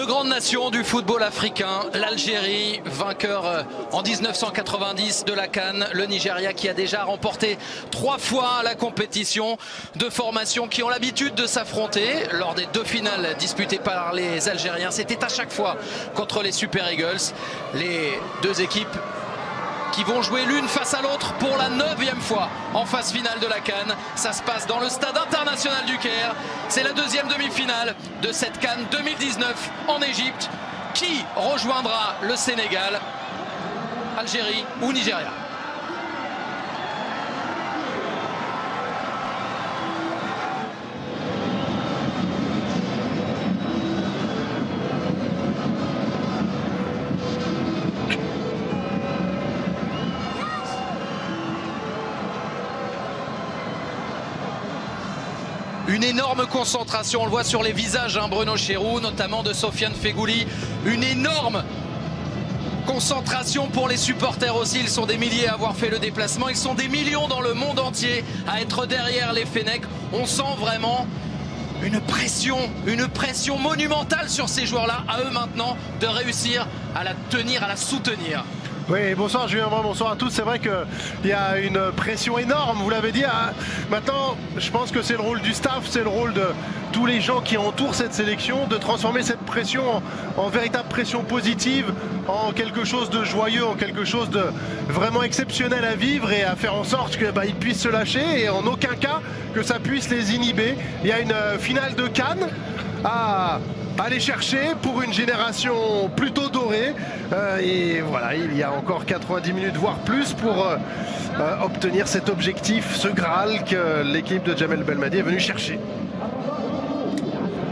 Deux grandes nations du football africain, l'Algérie, vainqueur en 1990 de la CAN, le Nigeria qui a déjà remporté 3 fois la compétition. Deux formations qui ont l'habitude de s'affronter lors des 2 finales disputées par les Algériens. C'était à chaque fois contre les Super Eagles. Les deux équipes qui vont jouer l'une face à l'autre pour la 9e fois en phase finale de la CAN. Ça se passe dans le stade international du Caire. C'est la 2e demi-finale de cette CAN 2019 en Égypte. Qui rejoindra le Sénégal, Algérie ou Nigeria? Une énorme concentration, on le voit sur les visages, Bruno Chéroux, notamment de Sofiane Feghouli. Une énorme concentration pour les supporters aussi. Ils sont des milliers à avoir fait le déplacement. Ils sont des millions dans le monde entier à être derrière les Fennecs. On sent vraiment une pression monumentale sur ces joueurs-là. À eux maintenant de réussir à la tenir, à la soutenir. Oui, bonsoir Julien, bonsoir à tous. C'est vrai qu'il y a une pression énorme, vous l'avez dit. Maintenant, je pense que c'est le rôle du staff, c'est le rôle de tous les gens qui entourent cette sélection de transformer cette pression en véritable pression positive, en quelque chose de joyeux, en quelque chose de vraiment exceptionnel à vivre et à faire en sorte qu'ils puissent se lâcher et en aucun cas que ça puisse les inhiber. Il y a une finale de CAN à aller chercher pour une génération plutôt dorée et voilà, il y a encore 90 minutes voire plus pour obtenir cet objectif, ce Graal que l'équipe de Djamel Belmadi est venue chercher.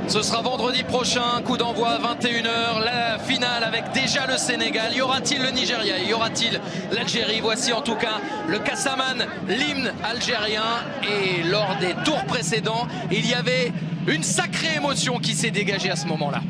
Ce sera vendredi prochain, coup d'envoi à 21h, la finale avec déjà le Sénégal. Y aura-t-il le Nigeria? Y aura-t-il l'Algérie? Voici en tout cas le Kassaman, l'hymne algérien. Et lors des tours précédents, il y avait une sacrée émotion qui s'est dégagée à ce moment-là.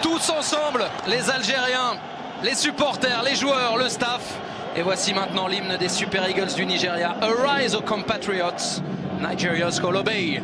Tous ensemble, les Algériens, les supporters, les joueurs, le staff. Et voici maintenant l'hymne des Super Eagles du Nigeria. Arise, O compatriots, Nigeria's call obey.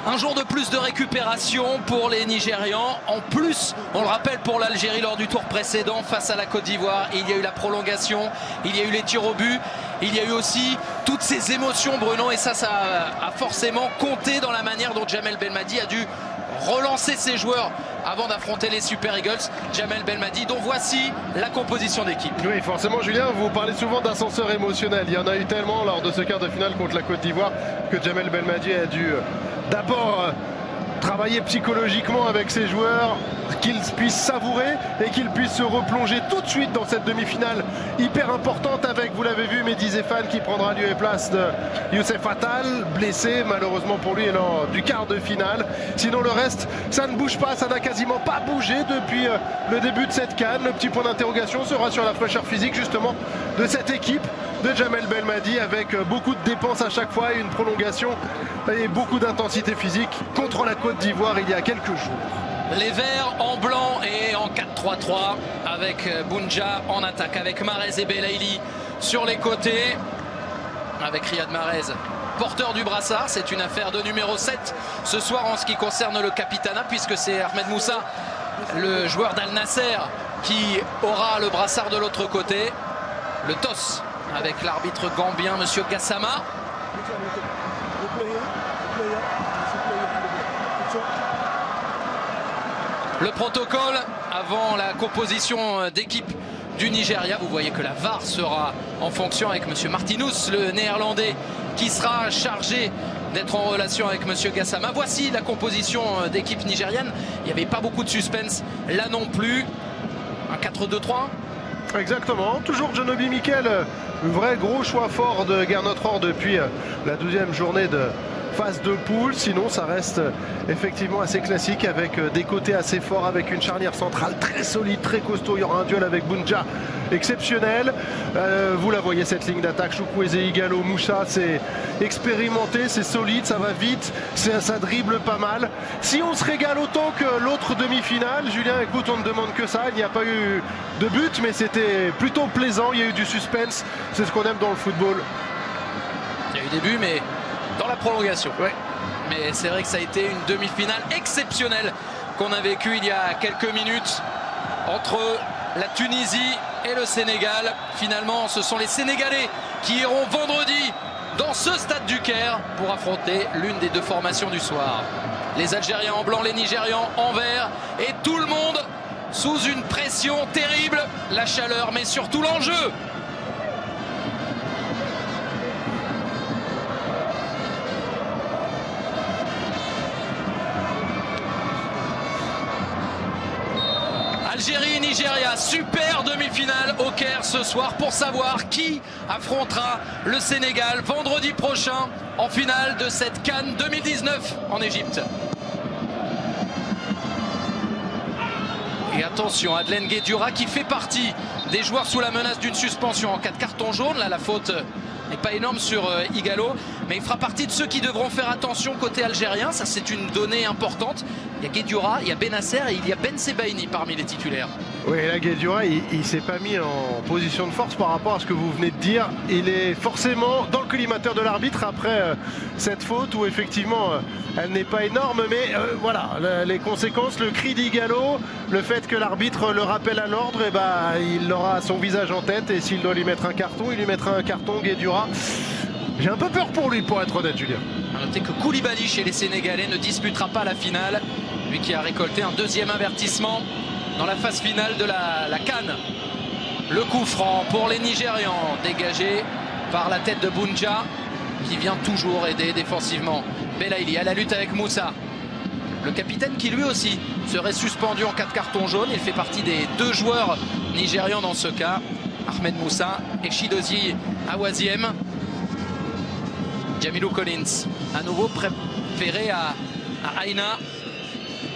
Un jour de plus de récupération pour les Nigérians. En plus, on le rappelle pour l'Algérie lors du tour précédent face à la Côte d'Ivoire, il y a eu la prolongation, il y a eu les tirs au but, il y a eu aussi toutes ces émotions, Bruno, et ça a forcément compté dans la manière dont Djamel Belmadi a dû relancer ses joueurs avant d'affronter les Super Eagles. Jamel Belmadi, dont voici la composition d'équipe. Oui, forcément, Julien, vous parlez souvent d'ascenseur émotionnel. Il y en a eu tellement lors de ce quart de finale contre la Côte d'Ivoire que Jamel Belmadi a dû d'abord travailler psychologiquement avec ses joueurs, qu'ils puissent savourer et qu'ils puissent se replonger tout de suite dans cette demi-finale hyper importante avec, vous l'avez vu, Mehdi Zéphane qui prendra lieu et place de Youssef Attal, blessé malheureusement pour lui lors du quart de finale. Sinon le reste, ça ne bouge pas, ça n'a quasiment pas bougé depuis le début de cette CAN. Le petit point d'interrogation sera sur la fraîcheur physique justement de cette équipe de Jamel Belmadi, avec beaucoup de dépenses à chaque fois et une prolongation et beaucoup d'intensité physique contre la Côte d'Ivoire il y a quelques jours. Les Verts en blanc et en 4-3-3 avec Bounja en attaque, avec Mahrez et Belaïli sur les côtés, avec Riyad Mahrez porteur du brassard. C'est une affaire de numéro 7 ce soir en ce qui concerne le capitana, puisque c'est Ahmed Moussa, le joueur d'Al Nasser, qui aura le brassard de l'autre côté. Le toss avec l'arbitre gambien, monsieur Gassama. Le protocole avant la composition d'équipe du Nigeria. Vous voyez que la VAR sera en fonction avec monsieur Martinus, le néerlandais, qui sera chargé d'être en relation avec monsieur Gassama. Voici la composition d'équipe nigérienne. Il n'y avait pas beaucoup de suspense là non plus. Un 4-2-3. Exactement, toujours Jonobi Mikel, vrai gros choix fort de Gernot Rohr depuis la 12e journée de phase de poule. Sinon ça reste effectivement assez classique avec des côtés assez forts, avec une charnière centrale très solide, très costaud. Il y aura un duel avec Bounja exceptionnel. Vous la voyez, cette ligne d'attaque, Chukwueze, Igalo, Moussa, c'est expérimenté, c'est solide, ça va vite, ça dribble pas mal. Si on se régale autant que l'autre demi-finale, Julien, écoute, on ne demande que ça. Il n'y a pas eu de but, mais c'était plutôt plaisant. Il y a eu du suspense, c'est ce qu'on aime dans le football. Il y a eu des buts, mais dans la prolongation. Ouais. Mais c'est vrai que ça a été une demi-finale exceptionnelle qu'on a vécue il y a quelques minutes entre la Tunisie et le Sénégal. Finalement, ce sont les Sénégalais qui iront vendredi dans ce stade du Caire pour affronter l'une des deux formations du soir. Les Algériens en blanc, les Nigérians en vert, et tout le monde sous une pression terrible. La chaleur, mais surtout l'enjeu. Algérie-Nigeria, super demi-finale au Caire ce soir pour savoir qui affrontera le Sénégal vendredi prochain en finale de cette CAN 2019 en Égypte. Et attention, Adlen Guedioura qui fait partie des joueurs sous la menace d'une suspension en cas de carton jaune. Là, la faute n'est pas énorme sur Igalo, mais il fera partie de ceux qui devront faire attention côté algérien. Ça, c'est une donnée importante. Il y a Guedioura, il y a Benasser et il y a Ben Sebaini parmi les titulaires. Oui, là, Guedioura, il ne s'est pas mis en position de force par rapport à ce que vous venez de dire. Il est forcément dans le collimateur de l'arbitre après cette faute où effectivement elle n'est pas énorme, mais voilà, les conséquences, le cri d'Igalo, le fait que l'arbitre le rappelle à l'ordre, et il aura son visage en tête, et s'il doit lui mettre un carton, il lui mettra un carton. Guedioura, j'ai un peu peur pour lui, pour être honnête, Julien. A noter que Koulibaly chez les Sénégalais ne disputera pas la finale, lui qui a récolté un deuxième avertissement dans la phase finale de la CAN. Le coup franc pour les Nigérians, dégagé par la tête de Bounja, qui vient toujours aider défensivement Belaïli à la lutte avec Moussa. Le capitaine qui lui aussi serait suspendu en cas de carton jaune. Il fait partie des deux joueurs nigérians dans ce cas, Ahmed Moussa et Chidozie Awaziem. Jamilou Collins à nouveau préféré à Aina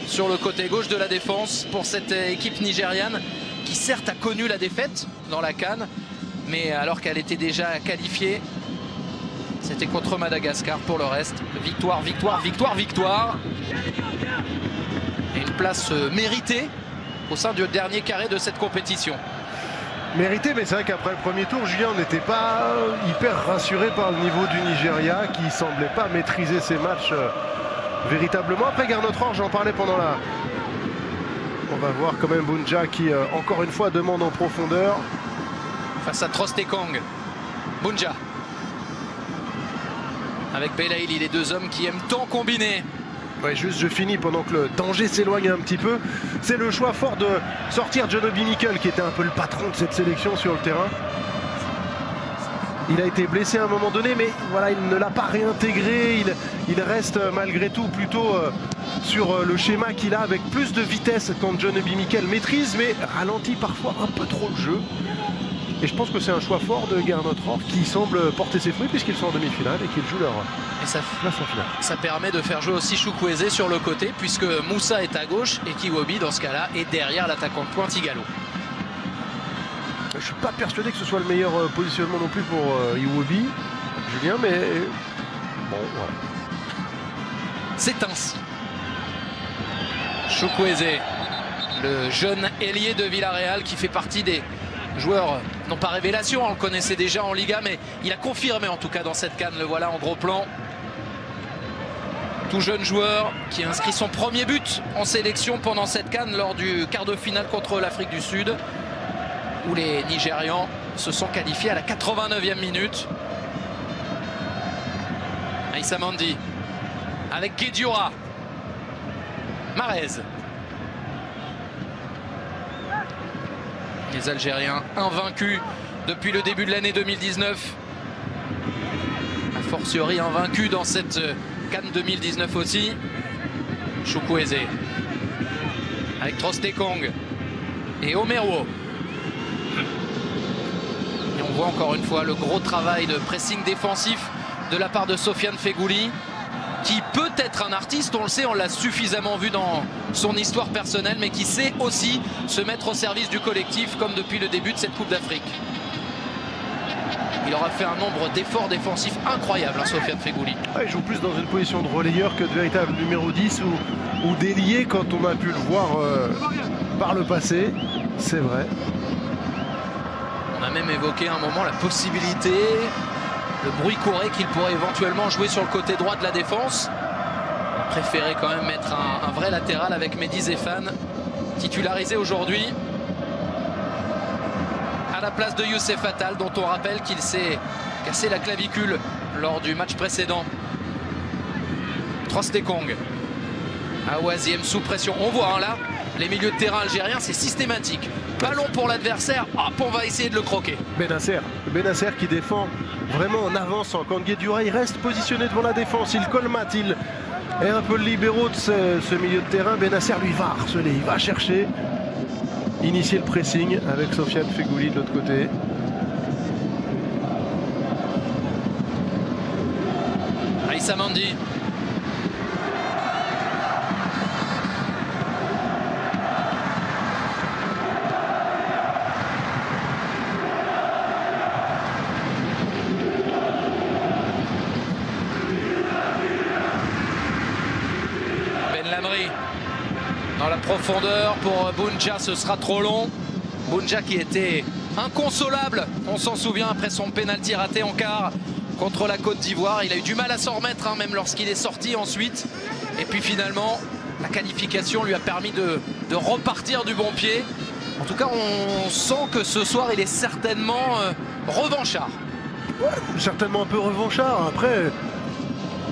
sur le côté gauche de la défense pour cette équipe nigériane qui certes a connu la défaite dans la CAN, mais alors qu'elle était déjà qualifiée, c'était contre Madagascar. Pour le reste, victoire, victoire, victoire, victoire. Et une place méritée au sein du dernier carré de cette compétition. Mérité, mais c'est vrai qu'après le premier tour, Julien, on n'était pas hyper rassuré par le niveau du Nigeria qui ne semblait pas maîtriser ses matchs véritablement. Après Gernot Rohr, j'en parlais pendant la... On va voir quand même Bounja qui, encore une fois, demande en profondeur. Face à Trostekong. Bounja. Avec Belaïli, les deux hommes qui aiment tant combiner. Ouais, juste je finis pendant que le danger s'éloigne un petit peu. C'est le choix fort de sortir John Obi Mikel, qui était un peu le patron de cette sélection sur le terrain. Il a été blessé à un moment donné, mais voilà, il ne l'a pas réintégré. Il reste malgré tout plutôt sur le schéma qu'il a, avec plus de vitesse quand John Obi Mikel maîtrise, mais ralentit parfois un peu trop le jeu. Et je pense que c'est un choix fort de Gernot Rohr qui semble porter ses fruits puisqu'ils sont en demi-finale et qu'ils jouent leur place en finale. Ça permet de faire jouer aussi Chukwueze sur le côté, puisque Moussa est à gauche et Kiwobi dans ce cas-là est derrière l'attaquant de pointe Igalo. Je ne suis pas persuadé que ce soit le meilleur positionnement non plus pour Iwobi, Julien, mais bon, voilà. C'est ainsi. Chukwueze, le jeune ailier de Villarreal qui fait partie des joueurs, non pas révélation, on le connaissait déjà en Liga, mais il a confirmé en tout cas dans cette CAN. Le voilà en gros plan. Tout jeune joueur qui a inscrit son premier but en sélection pendant cette CAN lors du quart de finale contre l'Afrique du Sud, où les Nigérians se sont qualifiés à la 89e minute. Aïssa Mandi avec Guedioura. Marez. Les Algériens invaincus depuis le début de l'année 2019. A fortiori invaincus dans cette CAN 2019 aussi. Chukwueze avec Trostekong et Omero. Et on voit encore une fois le gros travail de pressing défensif de la part de Sofiane Feghouli, qui peut être un artiste, on le sait, on l'a suffisamment vu dans son histoire personnelle, mais qui sait aussi se mettre au service du collectif, comme depuis le début de cette Coupe d'Afrique. Il aura fait un nombre d'efforts défensifs incroyables, hein, Sofiane Feghouli. Ah, il joue plus dans une position de relayeur que de véritable numéro 10 ou d'ailier, quand on a pu le voir par le passé, c'est vrai. On a même évoqué à un moment la possibilité, le bruit courait qu'il pourrait éventuellement jouer sur le côté droit de la défense. On préférait quand même mettre un vrai latéral avec Mehdi Zéphane, titularisé aujourd'hui à la place de Youssef Attal, dont on rappelle qu'il s'est cassé la clavicule lors du match précédent. Trostekong, Awaziem sous pression. On voit hein, là, les milieux de terrain algériens, c'est systématique. Ballon pour l'adversaire, hop, on va essayer de le croquer. Benasser qui défend vraiment en avançant. Quand Guedioura il reste positionné devant la défense, il colmate, il est un peu le libéraux de ce milieu de terrain. Benasser lui va harceler, il va chercher, initier le pressing avec Sofiane Feghouli de l'autre côté. Aïssa Mandi. Dans la profondeur pour Bounja, ce sera trop long. Bounja qui était inconsolable, on s'en souvient, après son pénalty raté en quart contre la Côte d'Ivoire. Il a eu du mal à s'en remettre hein, même lorsqu'il est sorti ensuite. Et puis finalement, la qualification lui a permis de repartir du bon pied. En tout cas, on sent que ce soir, il est certainement revanchard. Ouais, certainement un peu revanchard. Après,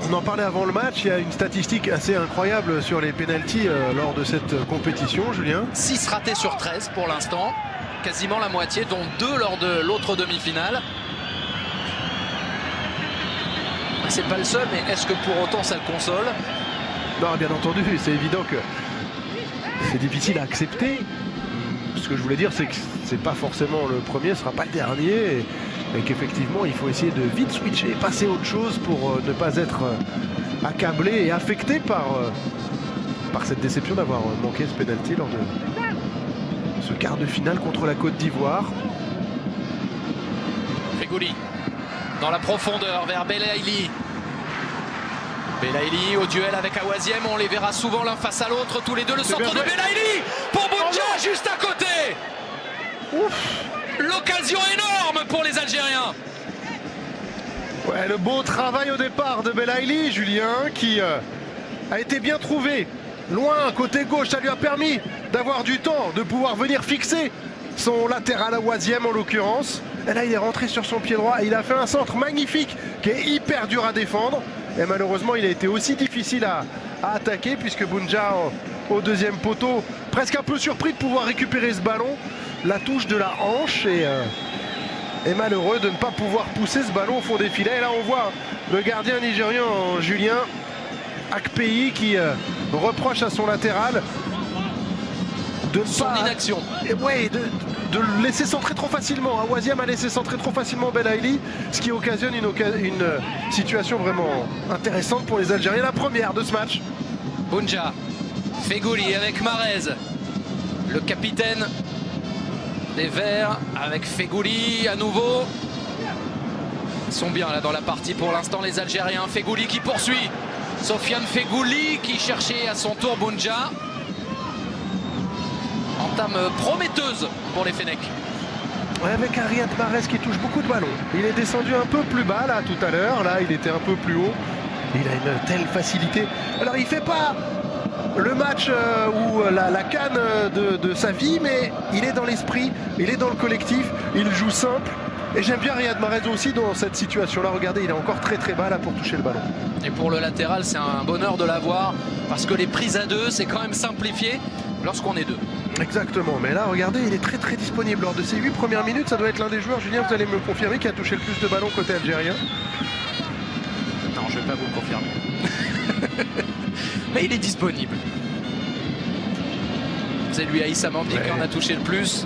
on en parlait avant le match, il y a une statistique assez incroyable sur les pénaltys lors de cette compétition, Julien. 6 ratés sur 13 pour l'instant, quasiment la moitié, dont 2 lors de l'autre demi-finale. C'est pas le seul, mais est-ce que pour autant ça le console? Non, bien entendu, c'est évident que c'est difficile à accepter. Ce que je voulais dire, c'est que c'est pas forcément le premier, ce sera pas le dernier. Et qu'effectivement, il faut essayer de vite switcher, passer à autre chose pour ne pas être accablé et affecté par cette déception d'avoir manqué ce pénalty lors de ce quart de finale contre la Côte d'Ivoire. Feghouli dans la profondeur vers Belaïli. Belaïli au duel avec Awaziem, on les verra souvent l'un face à l'autre, tous les deux. Le centre de Belaïli pour Bounja, juste à côté. Ouf. L'occasion énorme pour les Algériens. Ouais, le beau travail au départ de Belaïli, Julien, qui a été bien trouvé. Loin, côté gauche, ça lui a permis d'avoir du temps, de pouvoir venir fixer son latéral à Awaziem en l'occurrence. Et là, il est rentré sur son pied droit et il a fait un centre magnifique qui est hyper dur à défendre. Et malheureusement, il a été aussi difficile à attaquer, puisque Bounja au deuxième poteau, presque un peu surpris de pouvoir récupérer ce ballon, la touche de la hanche et malheureux de ne pas pouvoir pousser ce ballon au fond des filets. Et là on voit le gardien nigérian Julien Akpeyi qui reproche à son latéral de son inaction. Ouais, de le laisser centrer trop facilement. Waziem a laissé centrer trop facilement Belaïli, ce qui occasionne une situation vraiment intéressante pour les Algériens. La première de ce match. Bounja, Feghouli avec Mahrez, le capitaine des Verts avec Feghouli à nouveau. Ils sont bien là dans la partie pour l'instant les Algériens. Feghouli qui poursuit. Sofiane Feghouli qui cherchait à son tour Bounja. Entame prometteuse pour les Fennecs. Ouais, avec un Riyad Mahrez qui touche beaucoup de ballons. Il est descendu un peu plus bas là tout à l'heure. Là il était un peu plus haut. Il a une telle facilité. Alors il fait pas le match ou la canne de sa vie, mais il est dans l'esprit, il est dans le collectif, il joue simple. Et j'aime bien Riyad Mahrez aussi dans cette situation-là. Regardez, il est encore très très bas là pour toucher le ballon. Et pour le latéral, c'est un bonheur de l'avoir parce que les prises à deux, c'est quand même simplifié lorsqu'on est deux. Exactement, mais là regardez, il est très très disponible lors de ces 8 premières minutes. Ça doit être l'un des joueurs, Julien, vous allez me le confirmer, qui a touché le plus de ballons côté algérien. Non, je ne vais pas vous le confirmer. Mais il est disponible. C'est lui, Aïssa Mandi, qui en a touché le plus.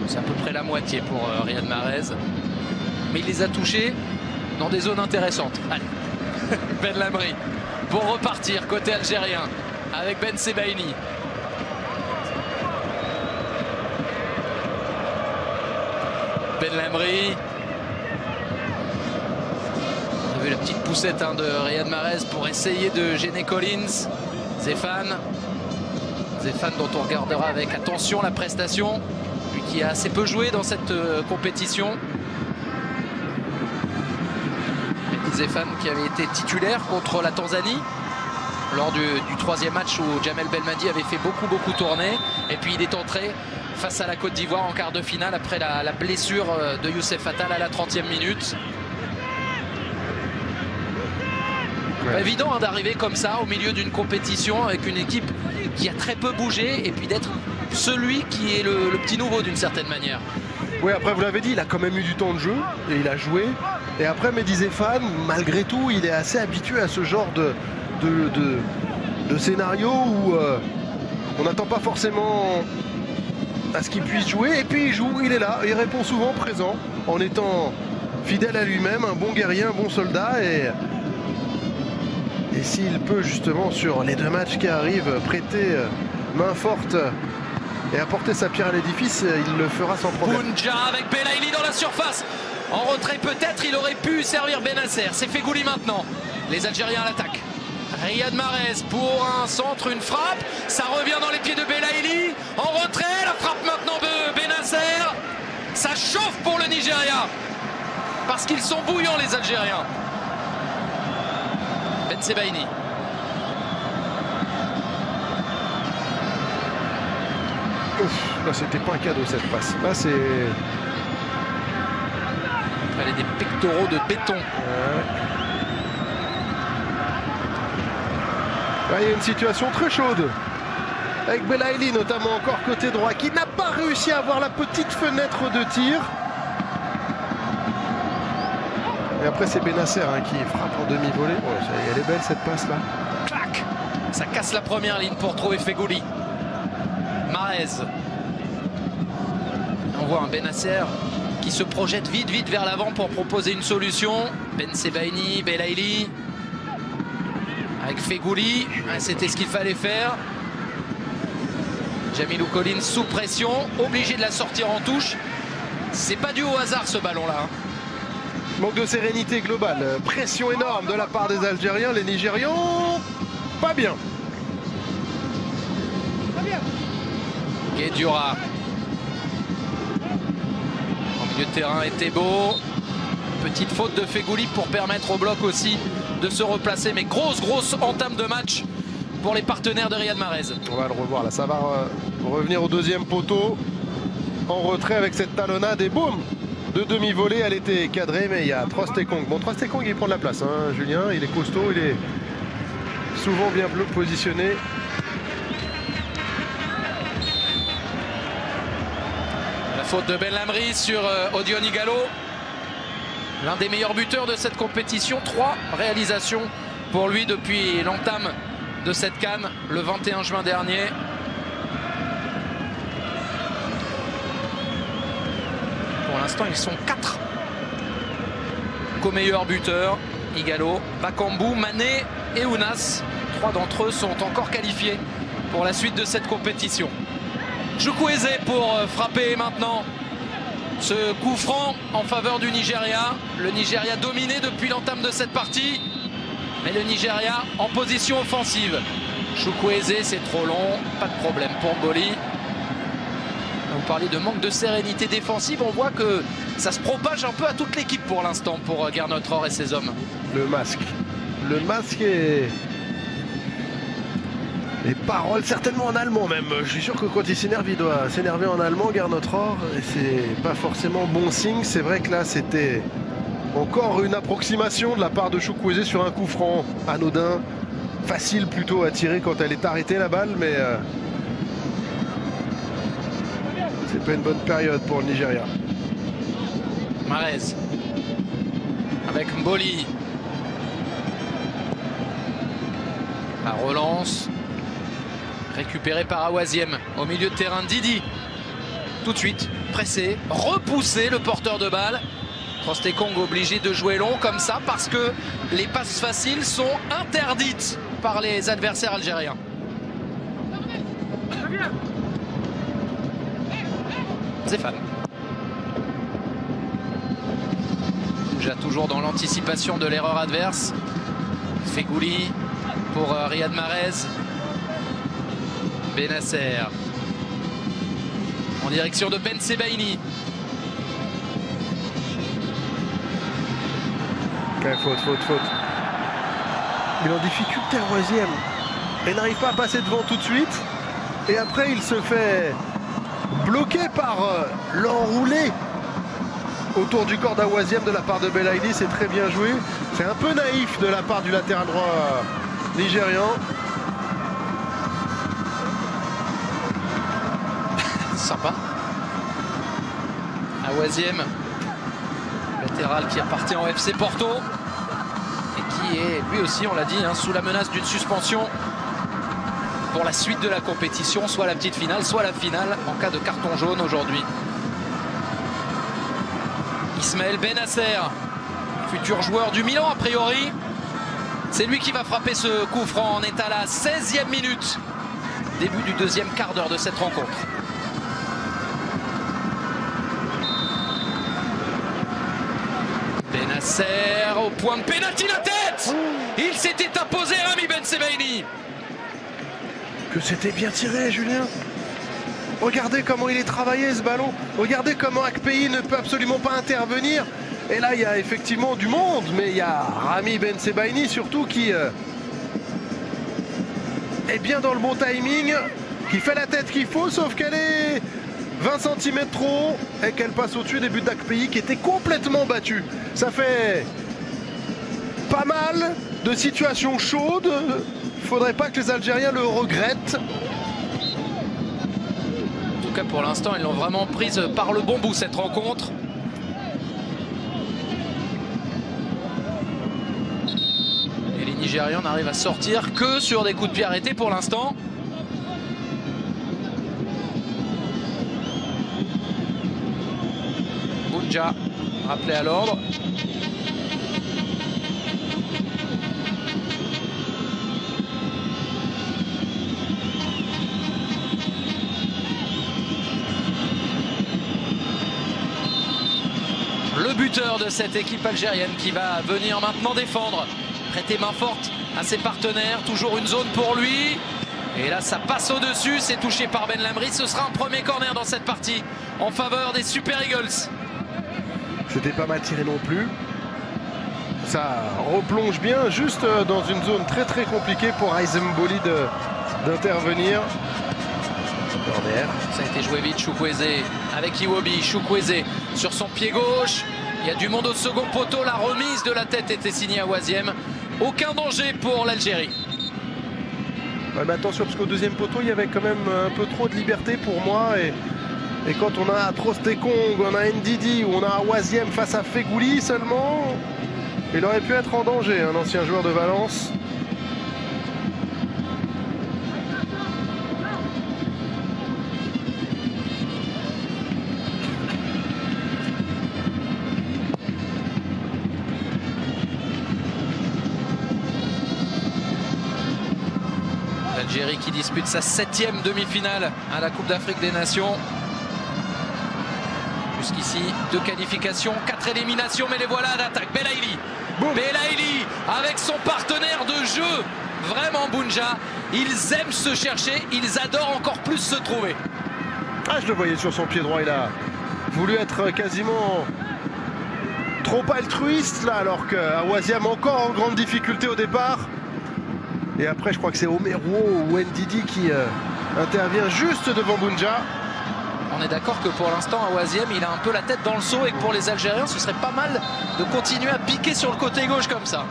C'est à peu près la moitié pour Riyad Mahrez. Mais il les a touchés dans des zones intéressantes. Allez, Ben Lamri pour repartir côté algérien avec Ben Sebaini. Ben Lamri. On a vu la petite poussette de Riyad Mahrez pour essayer de gêner Collins. Zéphane dont on regardera avec attention la prestation. Lui qui a assez peu joué dans cette compétition. Zéphane qui avait été titulaire contre la Tanzanie lors du troisième match où Djamel Belmadi avait fait beaucoup tourner. Et puis il est entré face à la Côte d'Ivoire en quart de finale après la blessure de Youssef Attal à la 30e minute. Pas évident d'arriver comme ça au milieu d'une compétition avec une équipe qui a très peu bougé et puis d'être celui qui est le petit nouveau d'une certaine manière. Oui, après vous l'avez dit, il a quand même eu du temps de jeu et il a joué. Et après Mehdi Zéphane, malgré tout, il est assez habitué à ce genre de scénario où on n'attend pas forcément à ce qu'il puisse jouer. Et puis il joue, il est là, il répond souvent présent en étant fidèle à lui-même, un bon guerrier, un bon soldat. Et s'il peut justement sur les deux matchs qui arrivent prêter main forte et apporter sa pierre à l'édifice, il le fera sans problème. Bounja avec Belaïli dans la surface. En retrait peut-être, il aurait pu servir Benasser. C'est Feghouli maintenant. Les Algériens à l'attaque. Riyad Mahrez pour un centre, une frappe. Ça revient dans les pieds de Belaïli. En retrait, la frappe maintenant de Benasser. Ça chauffe pour le Nigeria. Parce qu'ils sont bouillants les Algériens. Ben Sebaini. Là c'était pas un cadeau cette passe. Là c'est... Il fallait des pectoraux de béton. Il y a une situation très chaude. Avec Belaïli notamment encore côté droit qui n'a pas réussi à avoir la petite fenêtre de tir. Et après c'est Benasser qui frappe en demi-volée. Elle est belle cette passe là. Clac. Ça casse la première ligne pour trouver Feghouli. Mahrez. On voit un Benasser qui se projette vite vers l'avant pour proposer une solution. Ben Sebaini, Belaïli avec Feghouli. C'était ce qu'il fallait faire. Jamilou Collins sous pression, obligé de la sortir en touche. C'est pas dû au hasard ce ballon là. Manque de sérénité globale, pression énorme de la part des Algériens. Les Nigérians, pas bien. Guedioura. En milieu de terrain était beau. Petite faute de Feghouli pour permettre au bloc aussi de se replacer. Mais grosse entame de match pour les partenaires de Riyad Mahrez. On va le revoir là, ça va revenir au deuxième poteau. En retrait avec cette talonnade et boum, de demi-volée, elle était cadrée, mais il y a Trostekong. Bon, Trostekong il prend de la place, Julien, il est costaud, il est souvent bien positionné. La faute de Ben Lamry sur Odion Ighalo. L'un des meilleurs buteurs de cette compétition. 3 réalisations pour lui depuis l'entame de cette CAN le 21 juin dernier. Pour l'instant, ils sont 4 co-meilleurs buteurs. Ighalo, Bakambu, Mané et Ounas. 3 d'entre eux sont encore qualifiés pour la suite de cette compétition. Chukwueze pour frapper maintenant ce coup franc en faveur du Nigeria. Le Nigeria dominé depuis l'entame de cette partie. Mais le Nigeria en position offensive. Chukwueze, c'est trop long, pas de problème pour Mboli. Vous parlez de manque de sérénité défensive, on voit que ça se propage un peu à toute l'équipe pour l'instant pour Gernot Rohr et ses hommes. Le masque est... Les paroles certainement en allemand même. Je suis sûr que quand il s'énerve, il doit s'énerver en allemand, Gernot Rohr. Et c'est pas forcément bon signe. C'est vrai que là, c'était encore une approximation de la part de Chukwueze sur un coup franc anodin. Facile plutôt à tirer quand elle est arrêtée la balle, mais c'est pas une bonne période pour le Nigeria. Mahrez avec Mboli. La relance récupérée par Awaziem au milieu de terrain. Didi tout de suite pressé, repoussé le porteur de balle. Trostekong obligé de jouer long comme ça parce que les passes faciles sont interdites par les adversaires algériens. Zéphane. Déjà toujours dans l'anticipation de l'erreur adverse. Fegouli pour Riyad Mahrez. Benasser en direction de Ben Sebaini. Faute. Il est en difficulté à Awaziem. Il n'arrive pas à passer devant tout de suite. Et après, il se fait bloquer par l'enroulé autour du corps d'Awaziem de la part de Belaïli. C'est très bien joué. C'est un peu naïf de la part du latéral droit nigérian. Sympa. Awaziem, latéral qui appartient au FC Porto et qui est lui aussi, on l'a dit, sous la menace d'une suspension pour la suite de la compétition, soit la petite finale, soit la finale en cas de carton jaune aujourd'hui. Ismaël Benasser, futur joueur du Milan a priori. C'est lui qui va frapper ce coup franc. On est à la 16e minute. Début du deuxième quart d'heure de cette rencontre. Benasser au point de pénalty, la tête. Il s'était imposé, Rami Ben Sebaini. Que c'était bien tiré, Julien. Regardez comment il est travaillé ce ballon. Regardez comment Akpeyi ne peut absolument pas intervenir. Et là, il y a effectivement du monde, mais il y a Rami Ben Sebaini surtout qui est bien dans le bon timing, qui fait la tête qu'il faut, sauf qu'elle est 20 cm trop haut et qu'elle passe au-dessus des buts d'Akpeyi qui était complètement battu. Ça fait pas mal de situations chaudes. Il ne faudrait pas que les Algériens le regrettent. En tout cas, pour l'instant, ils l'ont vraiment prise par le bon bout, cette rencontre. Et les Nigérians n'arrivent à sortir que sur des coups de pied arrêtés pour l'instant. Bounja, rappelé à l'ordre. Le buteur de cette équipe algérienne qui va venir maintenant défendre, prêter main forte à ses partenaires, toujours une zone pour lui. Et là ça passe au-dessus, c'est touché par Ben Lamry. Ce sera un premier corner dans cette partie en faveur des Super Eagles. C'était pas mal tiré non plus. Ça replonge bien, juste dans une zone très très compliquée pour Mboli d'intervenir. Corner. Ça a été joué vite, Chukwueze avec Iwobi. Chukwueze sur son pied gauche. Il y a du monde au second poteau. La remise de la tête était signée à Awaziem. Aucun danger pour l'Algérie. Ouais, mais attention, parce qu'au deuxième poteau, il y avait quand même un peu trop de liberté pour moi. Et quand on a Trostekong, on a Ndidi, ou on a Awaziem face à Fegouli seulement, il aurait pu être en danger, un ancien joueur de Valence. L'Algérie qui dispute sa 7e demi-finale à la Coupe d'Afrique des Nations. Jusqu'ici, 2 qualifications, 4 éliminations, mais les voilà à l'attaque. Belaïli. Belaïli avec son partenaire de jeu. Vraiment, Bounja, ils aiment se chercher, ils adorent encore plus se trouver. Ah, je le voyais sur son pied droit, il a voulu être quasiment trop altruiste là, alors qu'Awaziem encore en grande difficulté au départ. Et après, je crois que c'est Omeruo ou Ndidi qui intervient juste devant Bounja. On est d'accord que pour l'instant, Awaziem, il a un peu la tête dans le seau et que pour les Algériens, ce serait pas mal de continuer à piquer sur le côté gauche comme ça.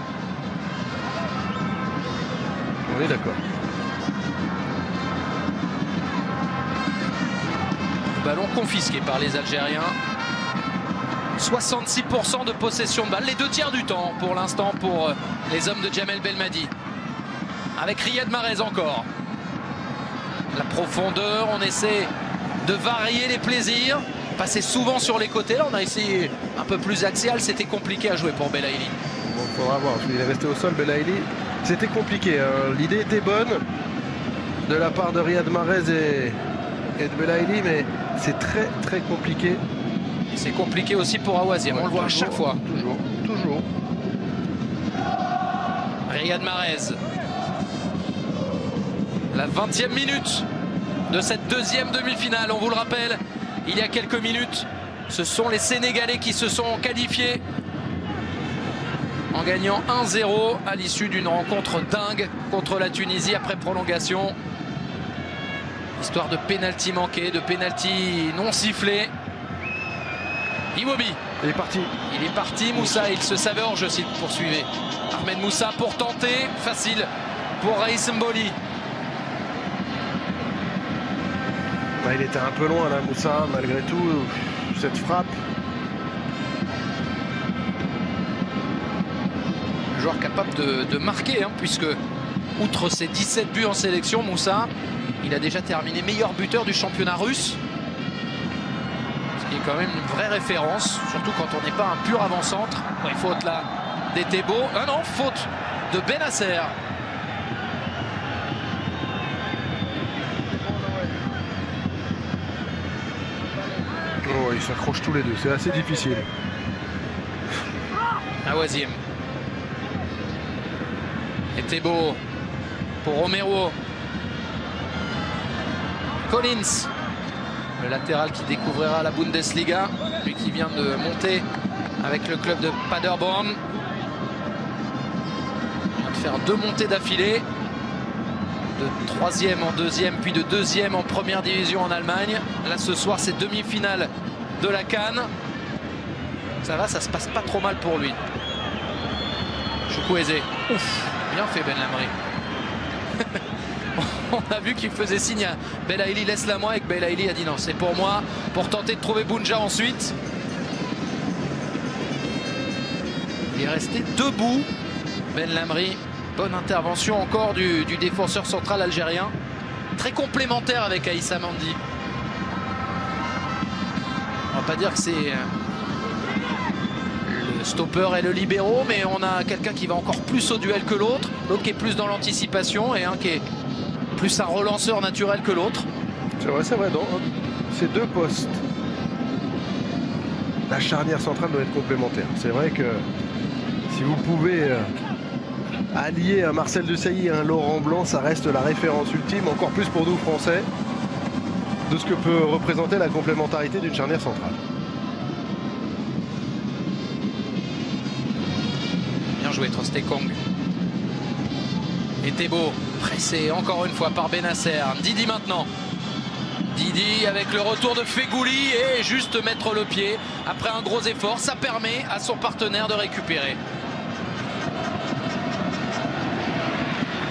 On est d'accord. Ballon confisqué par les Algériens. 66% de possession de balle, les 2 tiers du temps pour l'instant pour les hommes de Djamel Belmadi. Avec Riyad Mahrez encore. La profondeur, on essaie de varier les plaisirs. Passer souvent sur les côtés. Là, on a essayé un peu plus axial. C'était compliqué à jouer pour Belaïli. Bon, il faudra voir. Il est resté au sol, Belaïli. C'était compliqué. Hein. L'idée était bonne de la part de Riyad Mahrez et de Belaïli, mais c'est très compliqué. C'est compliqué aussi pour Awaziem. Ouais, on le voit à chaque fois. Toujours. Riyad Mahrez. La 20e minute de cette 2e demi-finale. On vous le rappelle, il y a quelques minutes, ce sont les Sénégalais qui se sont qualifiés en gagnant 1-0 à l'issue d'une rencontre dingue contre la Tunisie après prolongation. Histoire de pénalty manqué, de pénalty non sifflé. Iwobi. Il est parti. Il est parti, Moussa, il se savait hors jeu s'il poursuivait. Ahmed Moussa pour tenter, facile pour Raïs Mboli. Il était un peu loin là, Moussa, malgré tout, cette frappe. Un joueur capable de marquer, hein, puisque, outre ses 17 buts en sélection, Moussa, il a déjà terminé meilleur buteur du championnat russe. Ce qui est quand même une vraie référence, surtout quand on n'est pas un pur avant-centre. Ouais, faute là d'Etebo. Ah non, faute de Benasser. Oh, ils s'accrochent tous les deux, c'est assez difficile. Awaziem. Etebo pour Romero. Collins, le latéral qui découvrira la Bundesliga, lui qui vient de monter avec le club de Paderborn. Il vient de faire 2 montées d'affilée, de 3e en 2e, puis de 2e en première division en Allemagne. Là ce soir, c'est demi-finale de la CAN. Ça va, ça se passe pas trop mal pour lui. Chukwueze. Ouf, bien fait Ben Lamri. On a vu qu'il faisait signe à Belaïli, laisse-la moi, et que Belaïli a dit non, c'est pour moi, pour tenter de trouver Bounja ensuite. Il est resté debout, Ben Lamri. Bonne intervention encore du défenseur central algérien. Très complémentaire avec Aïssa Mandi. On va pas dire que c'est le stopper et le libéro, mais on a quelqu'un qui va encore plus au duel que l'autre, l'autre qui est plus dans l'anticipation et un qui est plus un relanceur naturel que l'autre. C'est vrai, dans ces 2 postes, la charnière centrale doit être complémentaire. C'est vrai que si vous pouvez allier un Marcel Desailly et un Laurent Blanc, ça reste la référence ultime, encore plus pour nous Français, de ce que peut représenter la complémentarité d'une charnière centrale. Bien joué Trostekong. Etebo pressé encore une fois par Benasser. Didi maintenant. Didi avec le retour de Fegouli et juste mettre le pied après un gros effort. Ça permet à son partenaire de récupérer.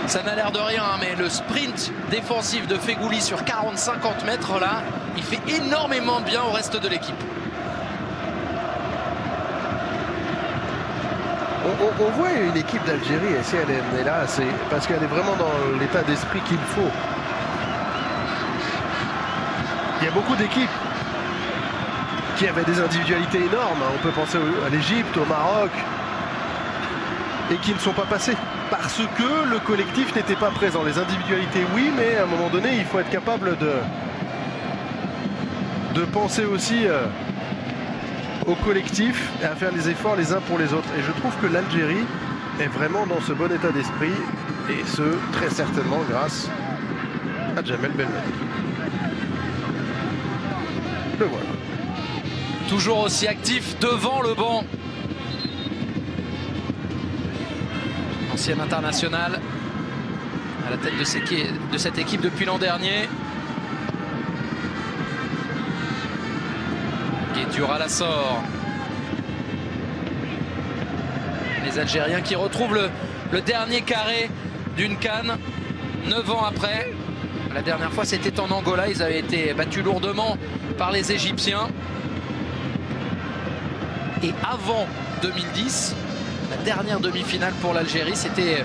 Ça n'a l'air de rien, hein, mais le sprint défensif de Feghouli sur 40-50 mètres là, il fait énormément de bien au reste de l'équipe. On voit une équipe d'Algérie, et si elle est là, c'est parce qu'elle est vraiment dans l'état d'esprit qu'il faut. Il y a beaucoup d'équipes qui avaient des individualités énormes. On peut penser à l'Égypte, au Maroc, et qui ne sont pas passées. Parce que le collectif n'était pas présent. Les individualités, oui, mais à un moment donné, il faut être capable de penser aussi au collectif et à faire les efforts les uns pour les autres. Et je trouve que l'Algérie est vraiment dans ce bon état d'esprit, et ce, très certainement grâce à Djamel Belmadi. Le voilà. Toujours aussi actif devant le banc. Ancien international à la tête de cette équipe depuis l'an dernier. Guedioura la sort. Les Algériens qui retrouvent le dernier carré d'une CAN 9 ans après. La dernière fois c'était en Angola, ils avaient été battus lourdement par les Égyptiens. Et avant 2010, la dernière demi-finale pour l'Algérie, c'était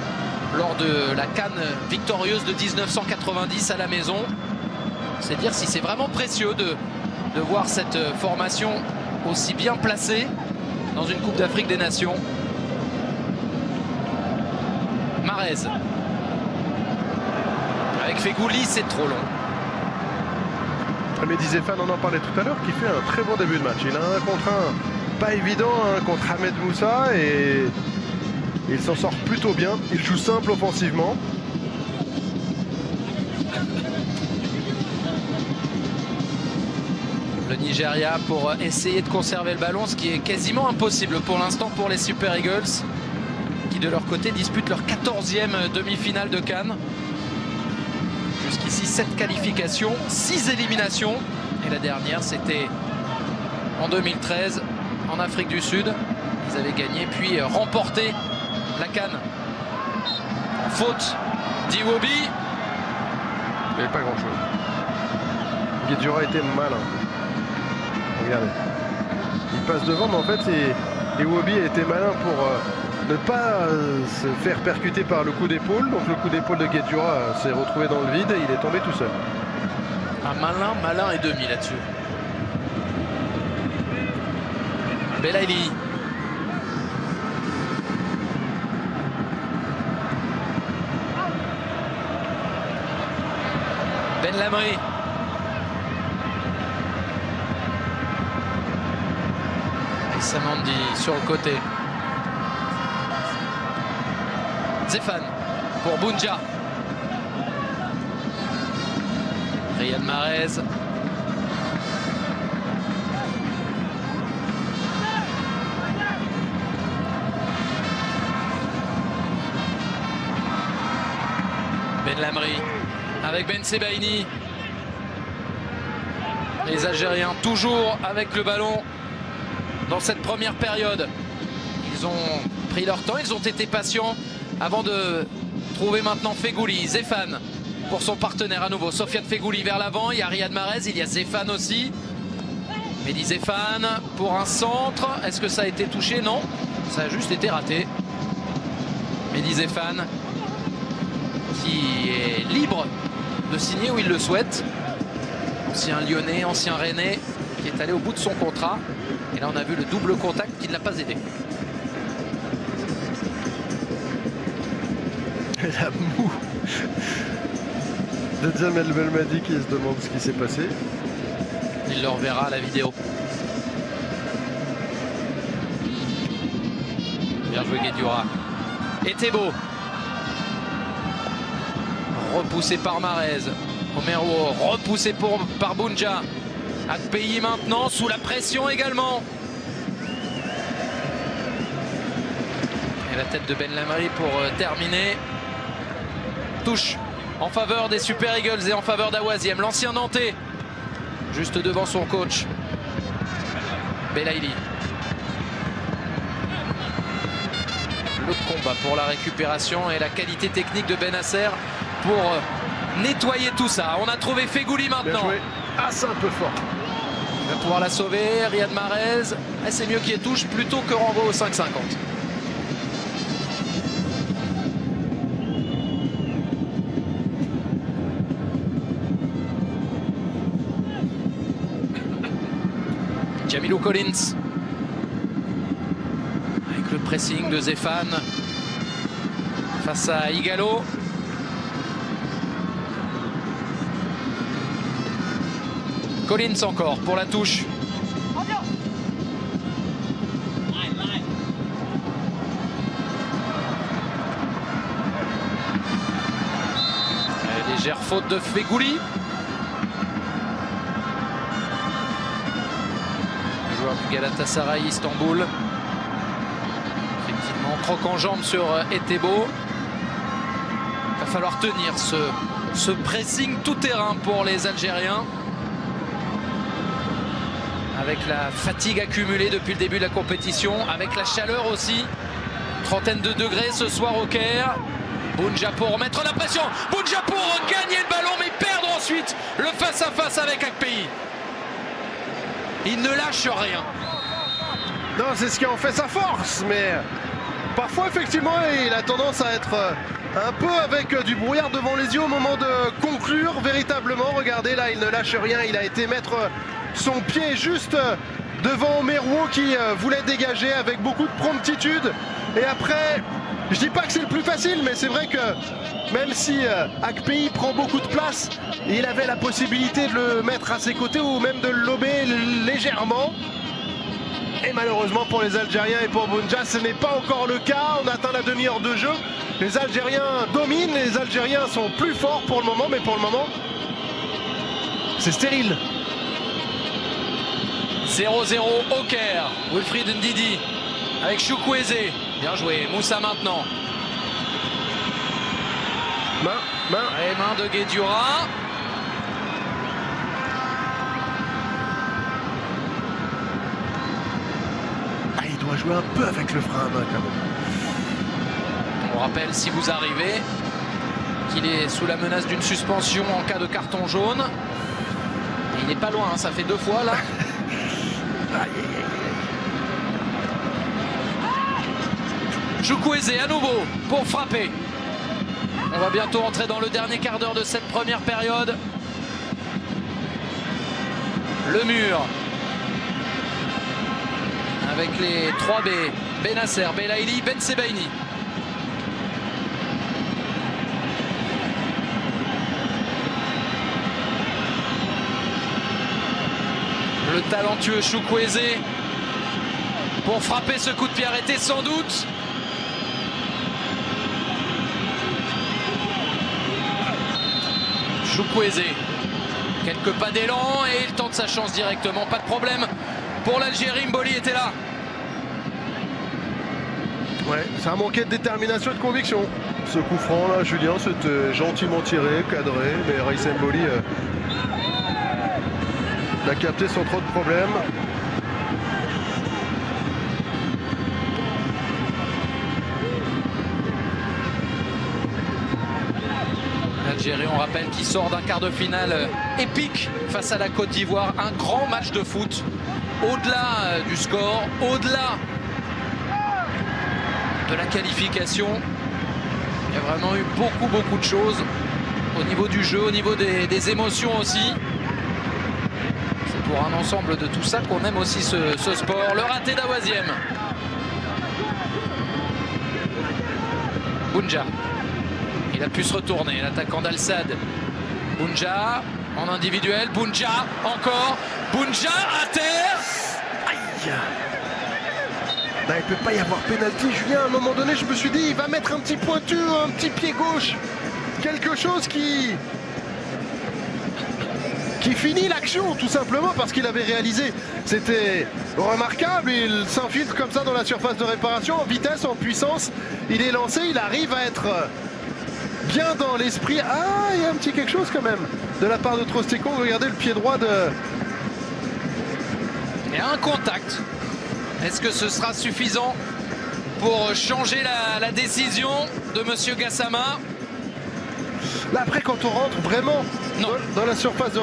lors de la CAN victorieuse de 1990 à la maison. C'est dire si c'est vraiment précieux de voir cette formation aussi bien placée dans une Coupe d'Afrique des Nations. Mahrez. Avec Feghouli, c'est trop long. Mehdi Zéphane, on en parlait tout à l'heure, qui fait un très bon début de match. Il a un contre un pas évident contre Ahmed Moussa, et il s'en sort plutôt bien. Il joue simple offensivement. Le Nigeria pour essayer de conserver le ballon, ce qui est quasiment impossible pour l'instant pour les Super Eagles, qui de leur côté disputent leur 14e demi-finale de CAN. Jusqu'ici 7 qualifications, 6 éliminations, et la dernière c'était en 2013 en Afrique du Sud. Ils avaient gagné puis remporté la CAN. En faute d'Iwobi. Il n'y avait pas grand chose. Guedioura était malin. Regardez. Il passe devant, mais en fait Iwobi a été malin pour ne pas se faire percuter par le coup d'épaule. Donc le coup d'épaule de Guedioura s'est retrouvé dans le vide et il est tombé tout seul. Un malin et demi là-dessus. Belaïli. Ben Lamri. Samandi sur le côté. Zéphane pour Bounja. Riyad Mahrez. Ben Lamri avec Ben Sebaini. Les Algériens toujours avec le ballon dans cette première période. Ils ont pris leur temps, ils ont été patients avant de trouver maintenant Feghouli. Zéphane pour son partenaire à nouveau. Sofiane Feghouli vers l'avant. Il y a Riyad Mahrez, il y a Zéphane aussi. Mehdi Zéphane pour un centre. Est-ce que ça a été touché? Non, ça a juste été raté. Mehdi Zéphane qui est libre de signer où il le souhaite. Ancien Lyonnais, ancien Rennais, qui est allé au bout de son contrat. Et là on a vu le double contact qui ne l'a pas aidé. La moue de Djamel Belmadi qui se demande ce qui s'est passé. Il le reverra à la vidéo. Bien joué Guedioura. Et Thébault. Repoussé par Mahrez. Omerwo repoussé par Bounja. Akpeyi maintenant sous la pression également. Et la tête de Ben Lamri pour terminer. Touche en faveur des Super Eagles et en faveur d'Awaziem, l'ancien Nantais, juste devant son coach. Belaïli. Le combat pour la récupération et la qualité technique de Bennacer pour nettoyer tout ça. On a trouvé Feghouli maintenant. Ah, c'est un peu fort. Il va pouvoir la sauver, Riyad Mahrez. C'est mieux qu'il touche plutôt que renvoi au 5,50. Jamilou Collins. Avec le pressing de Zéphane face à Ighalo. Collins encore pour la touche. Légère faute de Feghouli. Joueur du Galatasaray Istanbul. Effectivement, croque en jambe sur Etebo. Il va falloir tenir ce pressing tout terrain pour les Algériens. Avec la fatigue accumulée depuis le début de la compétition, avec la chaleur aussi. Trentaine de degrés ce soir au Caire. Bounja pour remettre la pression. Bounja pour gagner le ballon, mais perdre ensuite le face-à-face avec Akpeyi. Il ne lâche rien. Non, c'est ce qui en fait sa force, mais parfois, effectivement, il a tendance à être un peu avec du brouillard devant les yeux au moment de conclure véritablement. Regardez, là, il ne lâche rien. Il a été mettre son pied juste devant Merouo qui voulait dégager avec beaucoup de promptitude. Et après, je dis pas que c'est le plus facile, mais c'est vrai que même si Akpeyi prend beaucoup de place, il avait la possibilité de le mettre à ses côtés ou même de le lober légèrement. Et malheureusement pour les Algériens et pour Bounja, ce n'est pas encore le cas. On atteint la demi-heure de jeu. Les Algériens dominent, les Algériens sont plus forts pour le moment, mais pour le moment, c'est stérile. 0-0 au Caire. Wilfried Ndidi avec Chukwueze. Bien joué. Moussa maintenant. Main de Guedioura. Ah, il doit jouer un peu avec le frein à main quand même. On rappelle, si vous arrivez, qu'il est sous la menace d'une suspension en cas de carton jaune. Et il n'est pas loin, hein, ça fait 2 fois là. Chukwueze à nouveau pour frapper. On va bientôt entrer dans le dernier quart d'heure de cette première période. Le mur. Avec les 3B. Bennacer, Belaïli, Ben Sebaini. Le talentueux Chukwueze pour frapper ce coup de pied arrêté sans doute. Chukwueze, quelques pas d'élan et il tente sa chance directement, pas de problème pour l'Algérie. Mboli était là. Ouais, ça a manqué de détermination et de conviction. Ce coup franc là, Julien, c'était gentiment tiré, cadré, mais Raïs Mboli l'a capté sans trop de problèmes. L'Algérie, on rappelle, qui sort d'un quart de finale épique face à la Côte d'Ivoire. Un grand match de foot. Au-delà du score, au-delà de la qualification. Il y a vraiment eu beaucoup de choses au niveau du jeu, au niveau des émotions aussi. C'est pour un ensemble de tout ça qu'on aime aussi ce sport. Le raté d'Awaziem. Bounja. Il a pu se retourner, l'attaquant d'Al-Sadd. Bounja en individuel. Bounja encore. Bounja à terre. Aïe. Ben, il ne peut pas y avoir pénalty, Julien. À un moment donné, je me suis dit, il va mettre un petit pointu, un petit pied gauche. Quelque chose qui finit l'action, tout simplement, parce qu'il avait réalisé. C'était remarquable. Il s'infiltre comme ça dans la surface de réparation, en vitesse, en puissance. Il est lancé, il arrive à être bien dans l'esprit. Ah, il y a un petit quelque chose quand même de la part de Trostekong. Regardez le pied droit de... Et un contact. Est-ce que ce sera suffisant pour changer la décision de Monsieur Gassama. Là après quand on rentre vraiment dans la surface de...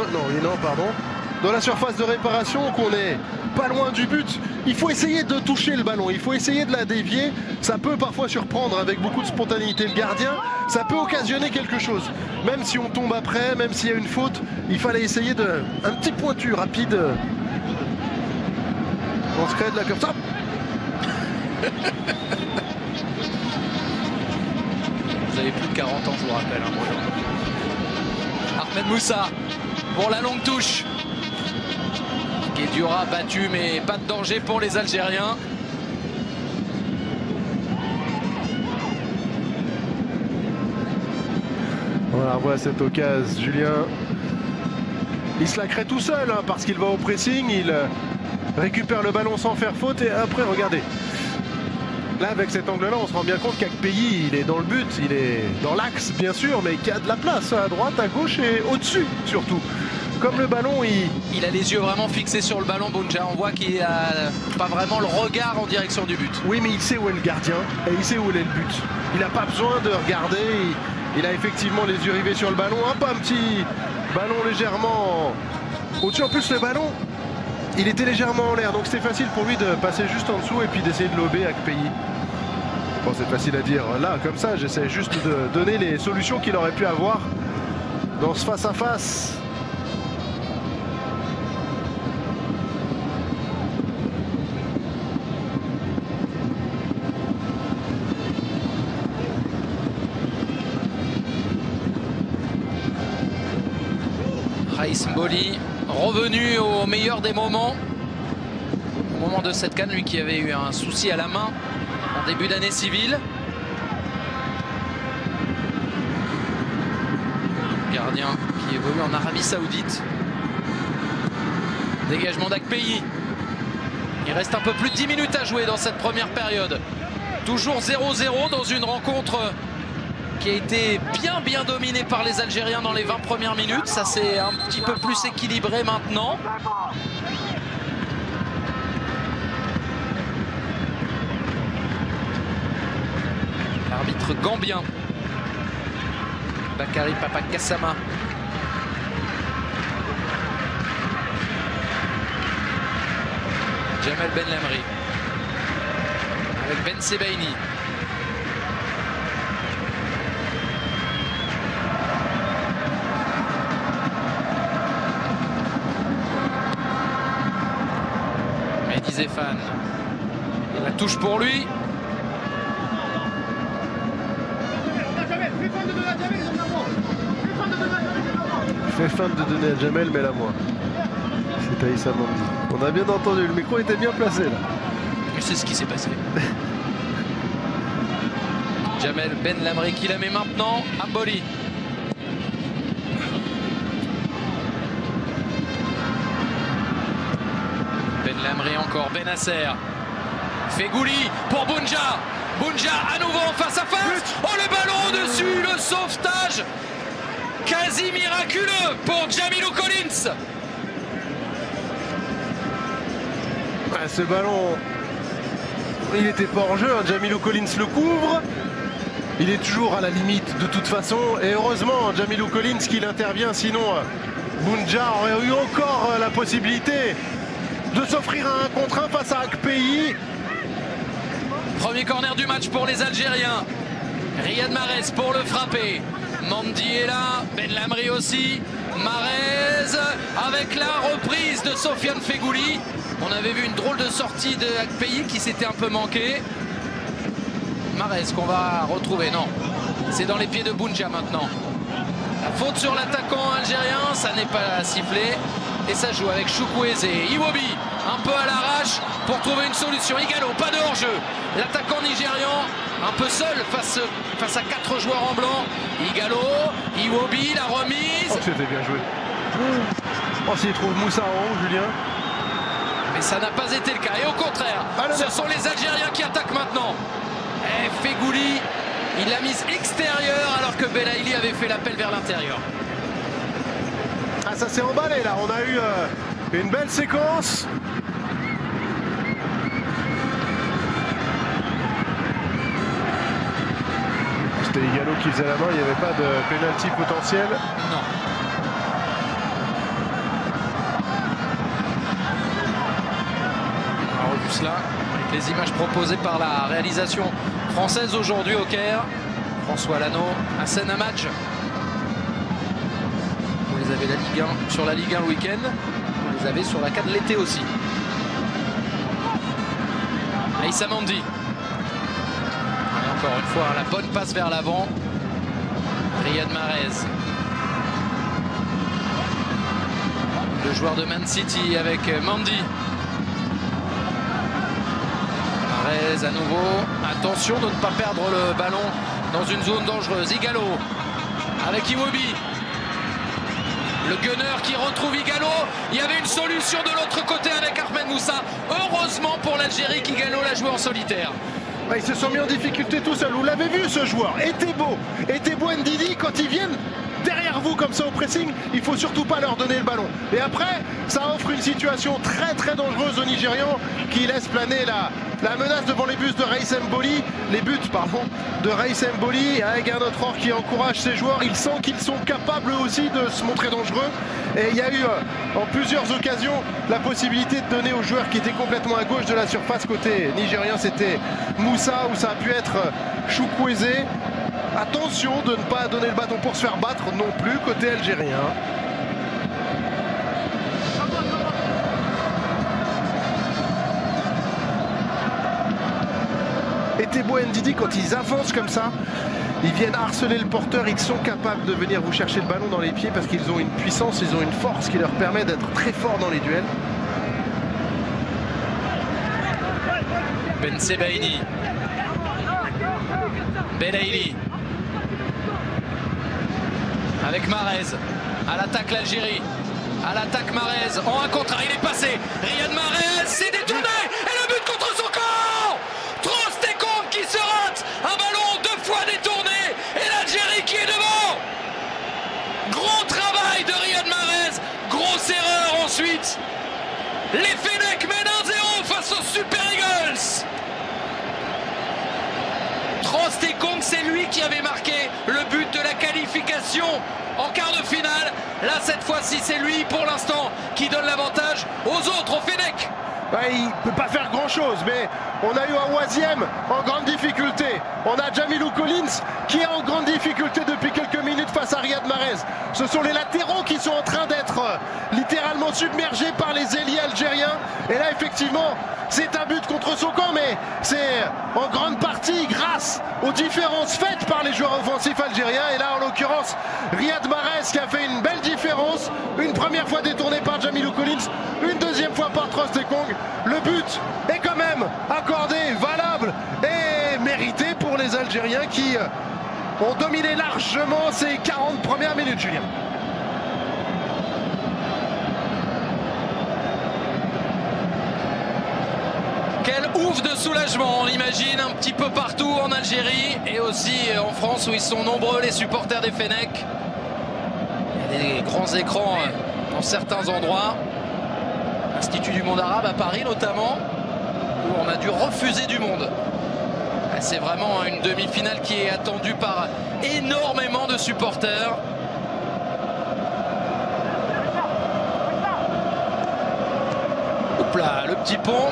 Dans la surface de réparation, qu'on est pas loin du but, il faut essayer de toucher le ballon, il faut essayer de la dévier. Ça peut parfois surprendre avec beaucoup de spontanéité le gardien, ça peut occasionner quelque chose. Même si on tombe après, même s'il y a une faute, il fallait essayer de... un petit pointu rapide. On se crée de la comme ça. Vous avez plus de 40 ans, je vous rappelle. Ahmed Moussa pour la longue touche. Guedioura battu, mais pas de danger pour les Algériens. Voilà cette occasion, Julien. Il se la crée tout seul hein, parce qu'il va au pressing, il récupère le ballon sans faire faute et après regardez. Là avec cet angle là on se rend bien compte qu'Akpeyi il est dans le but, il est dans l'axe bien sûr, mais qu'il y a de la place à droite, à gauche et au-dessus surtout. Comme le ballon il a les yeux vraiment fixés sur le ballon, Bounja. On voit qu'il n'a pas vraiment le regard en direction du but. Oui mais il sait où est le gardien et il sait où est le but. Il n'a pas besoin de regarder, il a effectivement les yeux rivés sur le ballon. Un petit ballon légèrement au-dessus, en plus le ballon il était légèrement en l'air, donc c'était facile pour lui de passer juste en dessous et puis d'essayer de lober Akpeyi. Bon, c'est facile à dire là, comme ça, j'essaie juste de donner les solutions qu'il aurait pu avoir dans ce face-à-face. Raïs Mboli revenu au meilleur des moments. Au moment de cette CAN, lui qui avait eu un souci à la main en début d'année civile. Gardien qui évolue en Arabie Saoudite. Dégagement d'Akpeyi. Il reste un peu plus de 10 minutes à jouer dans cette première période. Toujours 0-0 dans une rencontre qui a été bien dominée par les Algériens dans les 20 premières minutes. Ça s'est un petit peu plus équilibré maintenant. L'arbitre gambien, Bakary Papa Gassama. Jamel Benlamri avec Ben Sebaini. Mehdi Zéphane. La touche pour lui. Fais feinte de donner à Jamel, mais là moi. C'est Aïssa Mandi. On a bien entendu, le micro était bien placé là. Je sais ce qui s'est passé. Jamel Benlamri qui la met maintenant. Mboli. Benlamri encore, Benasser. Fegouli pour Bounja. Bounja à nouveau en face à face. Oh, le ballon au-dessus, le sauvetage quasi miraculeux pour Jamilou Collins. Ce ballon, il n'était pas en jeu, hein. Jamilou Collins le couvre. Il est toujours à la limite de toute façon. Et heureusement, Jamilou Collins qu'il intervient, sinon Bounja aurait eu encore la possibilité de s'offrir un 1 contre 1 face à Akpeyi. Premier corner du match pour les Algériens. Riyad Mahrez pour le frapper. Mandi est là, Benlamri aussi. Mahrez avec la reprise de Sofiane Fegouli. On avait vu une drôle de sortie de Akpeyi qui s'était un peu manqué. Mahrez qu'on va retrouver, non. C'est dans les pieds de Bounja maintenant. La faute sur l'attaquant algérien, ça n'est pas sifflé. Et ça joue avec Chukwueze. Iwobi un peu à l'arrache pour trouver une solution. Igalo, pas de hors-jeu. L'attaquant nigérian un peu seul face à 4 joueurs en blanc. Igalo, Iwobi, la remise. Oh, c'était bien joué. Oh, s'il trouve Moussa en haut, Julien. Mais ça n'a pas été le cas. Et au contraire, ce sont les Algériens qui attaquent maintenant. Et Fegouli, il l'a mise extérieure alors que Belaïli avait fait l'appel vers l'intérieur. Ah, ça s'est emballé là. On a eu une belle séquence. C'était Igalo qui faisait la main, il n'y avait pas de pénalty potentiel. Non. On a revu cela avec les images proposées par la réalisation française aujourd'hui au Caire. François Lano, Hassan Hamadj. Vous les avez la Ligue 1, sur la Ligue 1 le week-end. Vous les avez sur la CAN l'été aussi. Aïssa Mandi. Et encore une fois, la bonne passe vers l'avant. Riyad Mahrez. Le joueur de Man City avec Mandi. Mahrez à nouveau. Attention de ne pas perdre le ballon dans une zone dangereuse. Igalo avec Iwobi. Le gunner qui retrouve Igalo. Il y avait une solution de l'autre côté avec Ahmed Moussa. Heureusement pour l'Algérie qu'Igalo l'a joué en solitaire. Ils se sont mis en difficulté tout seul. Vous l'avez vu ce joueur. Etebo Ndidi, quand ils viennent derrière vous comme ça au pressing, il faut surtout pas leur donner le ballon. Et après, ça offre une situation très très dangereuse aux Nigérians qui laisse planer la menace devant les buts de Raïs Mboli, les buts pardon, de Raïs Mboli avec un autre or qui encourage ses joueurs. Il sent qu'ils sont capables aussi de se montrer dangereux. Et il y a eu en plusieurs occasions la possibilité de donner aux joueurs qui étaient complètement à gauche de la surface côté nigérien. C'était Moussa ou ça a pu être Chukwueze. Attention de ne pas donner le bâton pour se faire battre non plus côté algérien. Etebo Ndidi, quand ils avancent comme ça, ils viennent harceler le porteur, ils sont capables de venir vous chercher le ballon dans les pieds parce qu'ils ont une puissance, ils ont une force qui leur permet d'être très forts dans les duels. Ben Sebaini. Belaïli. Avec Mahrez. À l'attaque l'Algérie. À l'attaque Mahrez. En un contre un, il est passé. Riyad Mahrez s'est détourné. Et le but contre son camp. Trostekong qui se rate. Un ballon 2 fois détourné. Et l'Algérie qui est devant. Gros travail de Riyad Mahrez. Grosse erreur ensuite. Les Fennecs mènent 1-0 face aux Super Eagles. Trostekong, c'est lui qui avait marqué le but de la qualification en quart de finale. Là, cette fois-ci, c'est lui pour l'instant qui donne l'avantage aux autres, aux Fennecs. Il ne peut pas faire grand-chose, mais on a eu un Oisiem en grande difficulté. On a Jamilou Collins qui est en grande difficulté depuis quelques minutes face à Riyad Mahrez. Ce sont les latéraux qui sont en train d'être littéralement submergés par les ailiers algériens. Et là, effectivement, c'est un but contre son camp, mais c'est en grande partie grâce aux différences faites par les joueurs offensifs algériens. Et là, en l'occurrence, Riyad Mahrez qui a fait une belle différence. Une première fois détourné par Jamilou Collins, une deuxième fois par Trostekong. Le but est quand même accordé, valable et mérité pour les Algériens qui ont dominé largement ces 40 premières minutes, Julien. Quel ouf de soulagement, on l'imagine un petit peu partout en Algérie et aussi en France où ils sont nombreux les supporters des Fennecs. Il y a des grands écrans dans certains endroits. L'Institut du monde arabe à Paris notamment, où on a dû refuser du monde. C'est vraiment une demi-finale qui est attendue par énormément de supporters. Hop là, le petit pont,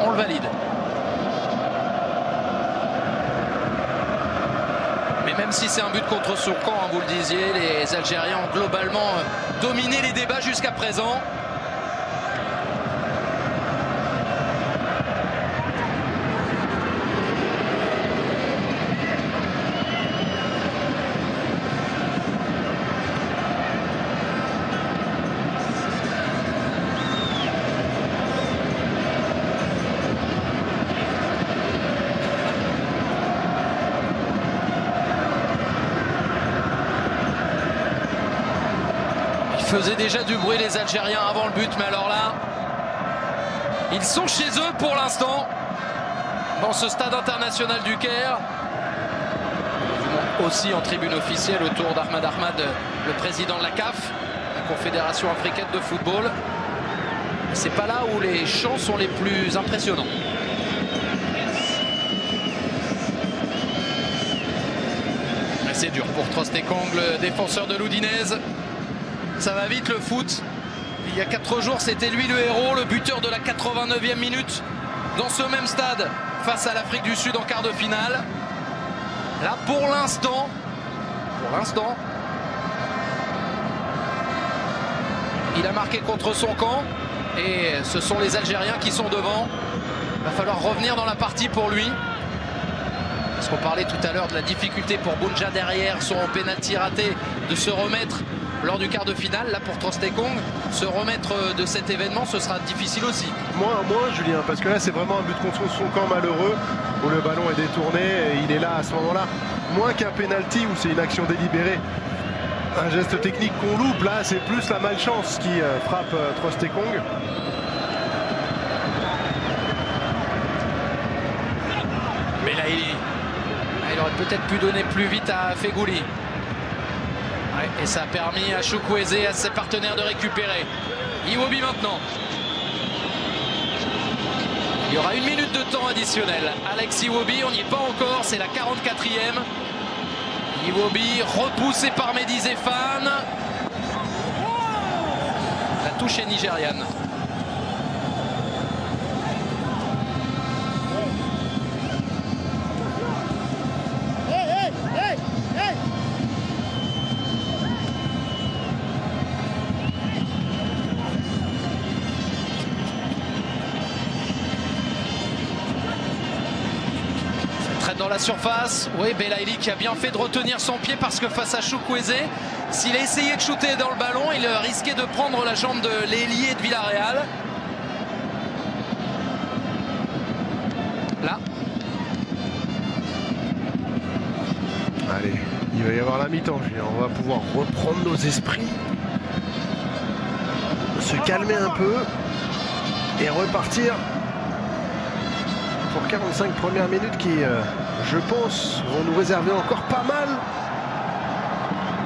on le valide. Mais même si c'est un but contre son camp, hein, vous le disiez, les Algériens ont globalement dominé les débats jusqu'à présent. Faisaient déjà du bruit les Algériens avant le but, mais alors là, ils sont chez eux pour l'instant, dans ce stade international du Caire. Aussi en tribune officielle autour d'Ahmad Ahmad, le président de la CAF, la Confédération africaine de football. C'est pas là où les chants sont les plus impressionnants. c'est dur pour Trostekong, le défenseur de l'Udinese. Ça va vite le foot. Il y a 4 jours, c'était lui le héros, le buteur de la 89e minute dans ce même stade face à l'Afrique du Sud en quart de finale. Là, pour l'instant, il a marqué contre son camp et ce sont les Algériens qui sont devant. Il va falloir revenir dans la partie pour lui. Parce qu'on parlait tout à l'heure de la difficulté pour Bounja derrière son pénalty raté de se remettre lors du quart de finale. Là pour Trostekong, se remettre de cet événement, ce sera difficile aussi. Moins Julien, parce que là c'est vraiment un but contre son camp malheureux où le ballon est détourné et il est là à ce moment-là. Moins qu'un pénalty où c'est une action délibérée, un geste technique qu'on loupe, là c'est plus la malchance qui frappe Trostekong. Mais là il aurait peut-être pu donner plus vite à Fegouli. Ouais, et ça a permis à Chukwueze et à ses partenaires de récupérer. Iwobi maintenant. Il y aura 1 minute de temps additionnel. Alex Iwobi, on n'y est pas encore, c'est la 44e. Iwobi repoussé par Mehdi Zéphane. La touche est nigériane. Dans la surface, oui, Belaïli qui a bien fait de retenir son pied parce que face à Chukwueze, s'il a essayé de shooter dans le ballon, il risquait de prendre la jambe de l'ailier de Villarreal. Là. Allez, il va y avoir la mi-temps, Julien. On va pouvoir reprendre nos esprits, se calmer un peu et repartir pour 45 premières minutes qui, je pense, vont nous réserver encore pas mal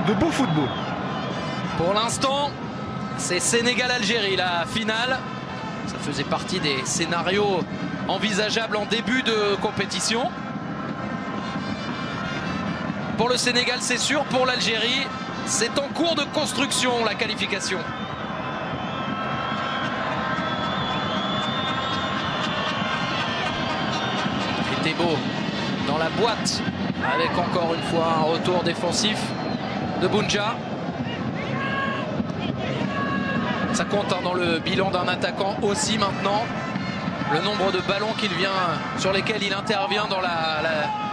de beau football. Pour l'instant, c'est Sénégal-Algérie, la finale. Ça faisait partie des scénarios envisageables en début de compétition. Pour le Sénégal, c'est sûr. Pour l'Algérie, c'est en cours de construction, la qualification. Tebo dans la boîte avec encore une fois un retour défensif de Bounja. Ça compte dans le bilan d'un attaquant aussi maintenant. Le nombre de ballons sur lesquels il intervient dans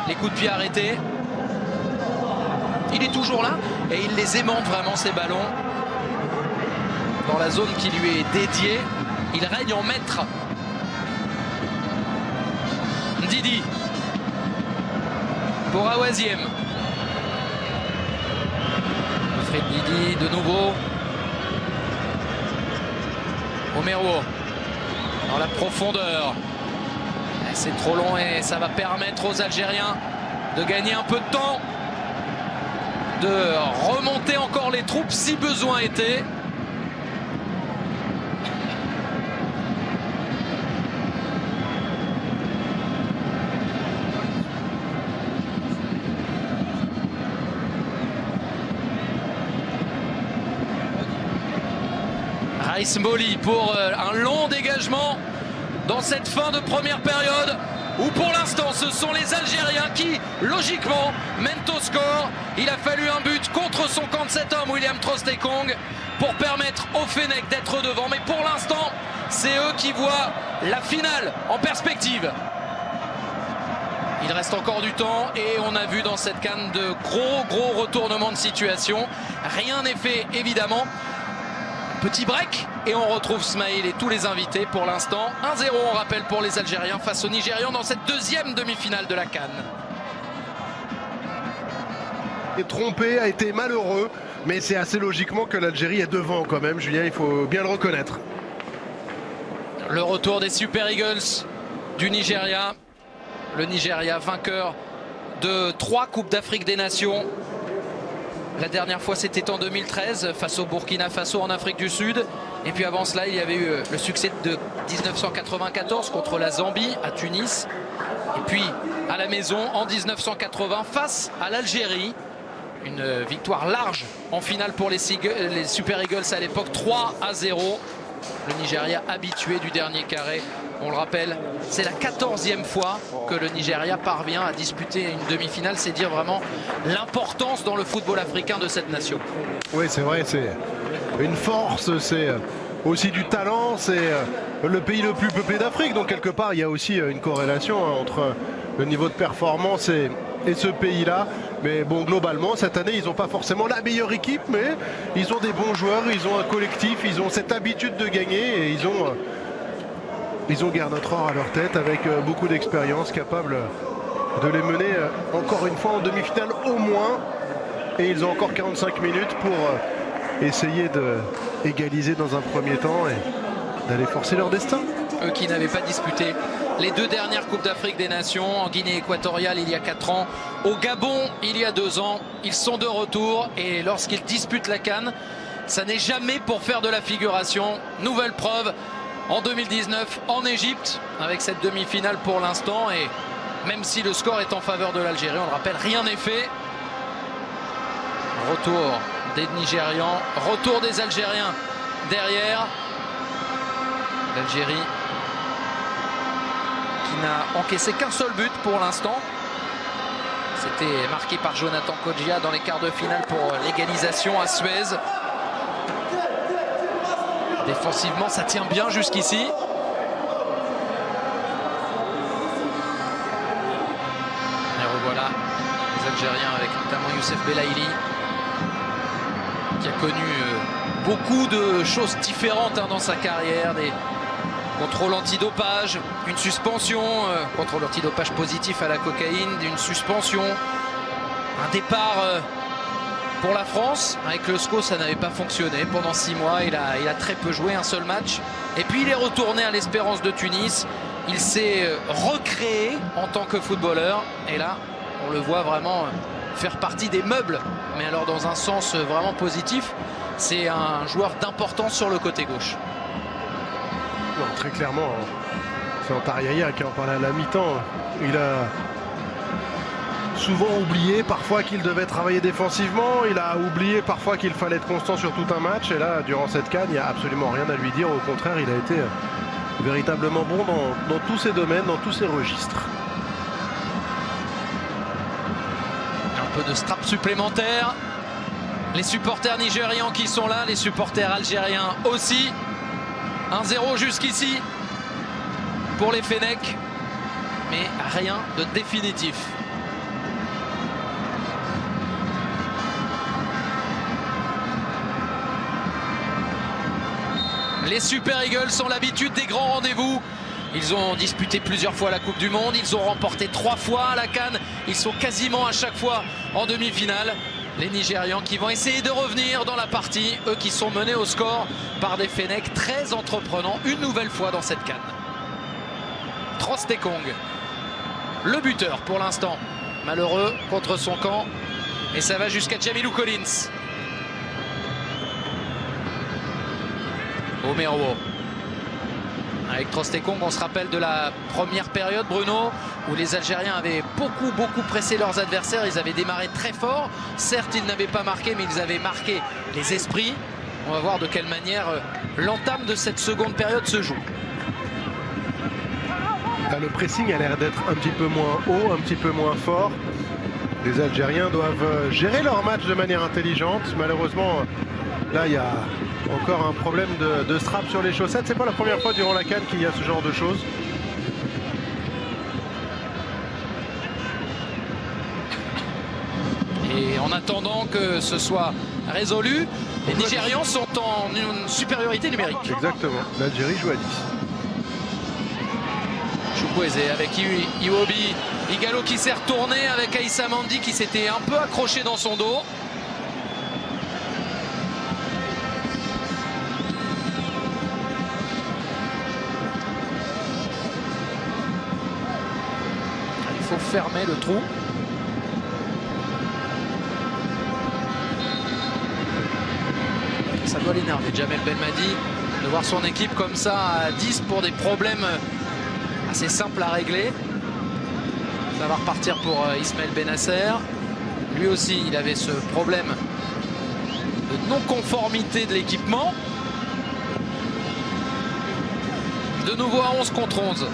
les coups de pied arrêtés. Il est toujours là et il les aimante vraiment ces ballons. Dans la zone qui lui est dédiée, il règne en maître. Ndidi pour Awaziem. Fred Ndidi de nouveau. Omeruo dans la profondeur. C'est trop long et ça va permettre aux Algériens de gagner un peu de temps, de remonter encore les troupes si besoin était. Raïs Mboli pour un long dégagement dans cette fin de première période où pour l'instant ce sont les Algériens qui logiquement mènent au score. Il a fallu un but contre son camp de cet homme, William Trostekong, pour permettre au Fennec d'être devant. Mais pour l'instant c'est eux qui voient la finale en perspective. Il reste encore du temps et on a vu dans cette CAN de gros retournements de situation. Rien n'est fait évidemment. Petit break et on retrouve Smaïl et tous les invités pour l'instant. 1-0 on rappelle pour les Algériens face aux Nigérians dans cette deuxième demi-finale de la CAN. Trompé, a été malheureux, mais c'est assez logiquement que l'Algérie est devant quand même, Julien, il faut bien le reconnaître. Le retour des Super Eagles du Nigeria. Le Nigeria vainqueur de 3 Coupes d'Afrique des Nations. La dernière fois c'était en 2013 face au Burkina Faso en Afrique du Sud. Et puis avant cela il y avait eu le succès de 1994 contre la Zambie à Tunis. Et puis à la maison en 1980 face à l'Algérie. Une victoire large en finale pour les Super Eagles à l'époque, 3-0. Le Nigeria habitué du dernier carré. On le rappelle, c'est la 14e fois que le Nigeria parvient à disputer une demi-finale. C'est dire vraiment l'importance dans le football africain de cette nation. Oui, c'est vrai, c'est une force, c'est aussi du talent, c'est le pays le plus peuplé d'Afrique. Donc quelque part, il y a aussi une corrélation entre le niveau de performance et ce pays-là. Mais bon, globalement, cette année, ils n'ont pas forcément la meilleure équipe, mais ils ont des bons joueurs, ils ont un collectif, ils ont cette habitude de gagner et ils ont Gerd Notre-Or à leur tête avec beaucoup d'expérience, capable de les mener encore une fois en demi-finale au moins. Et ils ont encore 45 minutes pour essayer d'égaliser dans un premier temps et d'aller forcer leur destin. Eux qui n'avaient pas disputé les 2 dernières Coupes d'Afrique des Nations, en Guinée équatoriale il y a 4 ans, au Gabon il y a 2 ans, ils sont de retour et lorsqu'ils disputent la CAN, ça n'est jamais pour faire de la figuration. Nouvelle preuve en 2019 en Égypte avec cette demi-finale pour l'instant, et même si le score est en faveur de l'Algérie, on le rappelle, rien n'est fait. Retour des Nigérians, retour des Algériens derrière. L'Algérie qui n'a encaissé qu'un seul but pour l'instant. C'était marqué par Jonathan Kodjia dans les quarts de finale pour l'égalisation à Suez. Défensivement, ça tient bien jusqu'ici. Et revoilà les Algériens avec notamment Youssef Belaïli, qui a connu beaucoup de choses différentes dans sa carrière. Des contrôles antidopage, une suspension, contrôle antidopage positif à la cocaïne, une suspension, un départ pour la France. Avec le SCO, ça n'avait pas fonctionné pendant 6 mois. Il a très peu joué, un seul match. Et puis il est retourné à l'Espérance de Tunis. Il s'est recréé en tant que footballeur. Et là, on le voit vraiment faire partie des meubles. Mais alors dans un sens vraiment positif. C'est un joueur d'importance sur le côté gauche. Non, très clairement, c'est Antariaya qui en parlait à la mi-temps. Il a souvent oublié parfois qu'il devait travailler défensivement. Il a oublié parfois qu'il fallait être constant sur tout un match. Et là, durant cette CAN, il n'y a absolument rien à lui dire. Au contraire, il a été véritablement bon dans tous ses domaines, dans tous ses registres. Un peu de strap supplémentaire. Les supporters nigérians qui sont là, les supporters algériens aussi. 1-0 jusqu'ici pour les Fennecs, mais rien de définitif. Les Super Eagles ont l'habitude des grands rendez-vous. Ils ont disputé plusieurs fois la Coupe du Monde, ils ont remporté 3 fois la CAN, ils sont quasiment à chaque fois en demi-finale. Les Nigérians qui vont essayer de revenir dans la partie, eux qui sont menés au score par des Fennecs très entreprenants une nouvelle fois dans cette CAN. Trostekong, le buteur pour l'instant, malheureux contre son camp, et ça va jusqu'à Jamilou Collins. Omerowo. Avec Trostekong, on se rappelle de la première période, Bruno, où les Algériens avaient beaucoup pressé leurs adversaires. Ils avaient démarré très fort. Certes, ils n'avaient pas marqué, mais ils avaient marqué les esprits. On va voir de quelle manière l'entame de cette seconde période se joue. Le pressing a l'air d'être un petit peu moins haut, un petit peu moins fort. Les Algériens doivent gérer leur match de manière intelligente. Malheureusement, là, il y a encore un problème de strap sur les chaussettes. C'est pas la première fois durant la CAN qu'il y a ce genre de choses. Et en attendant que ce soit résolu, les Nigérians sont en une supériorité numérique. Exactement. L'Algérie joue à 10. Chukwueze avec Iwobi. Igalo qui s'est retourné avec Aïssa Mandi qui s'était un peu accroché dans son dos. Il faut fermer le trou. Ça doit l'énerver Djamel Belmadi de voir son équipe comme ça à 10 pour des problèmes assez simples à régler. Ça va repartir pour Ismaël Benasser. Lui aussi, il avait ce problème de non-conformité de l'équipement. De nouveau à 11 contre 11.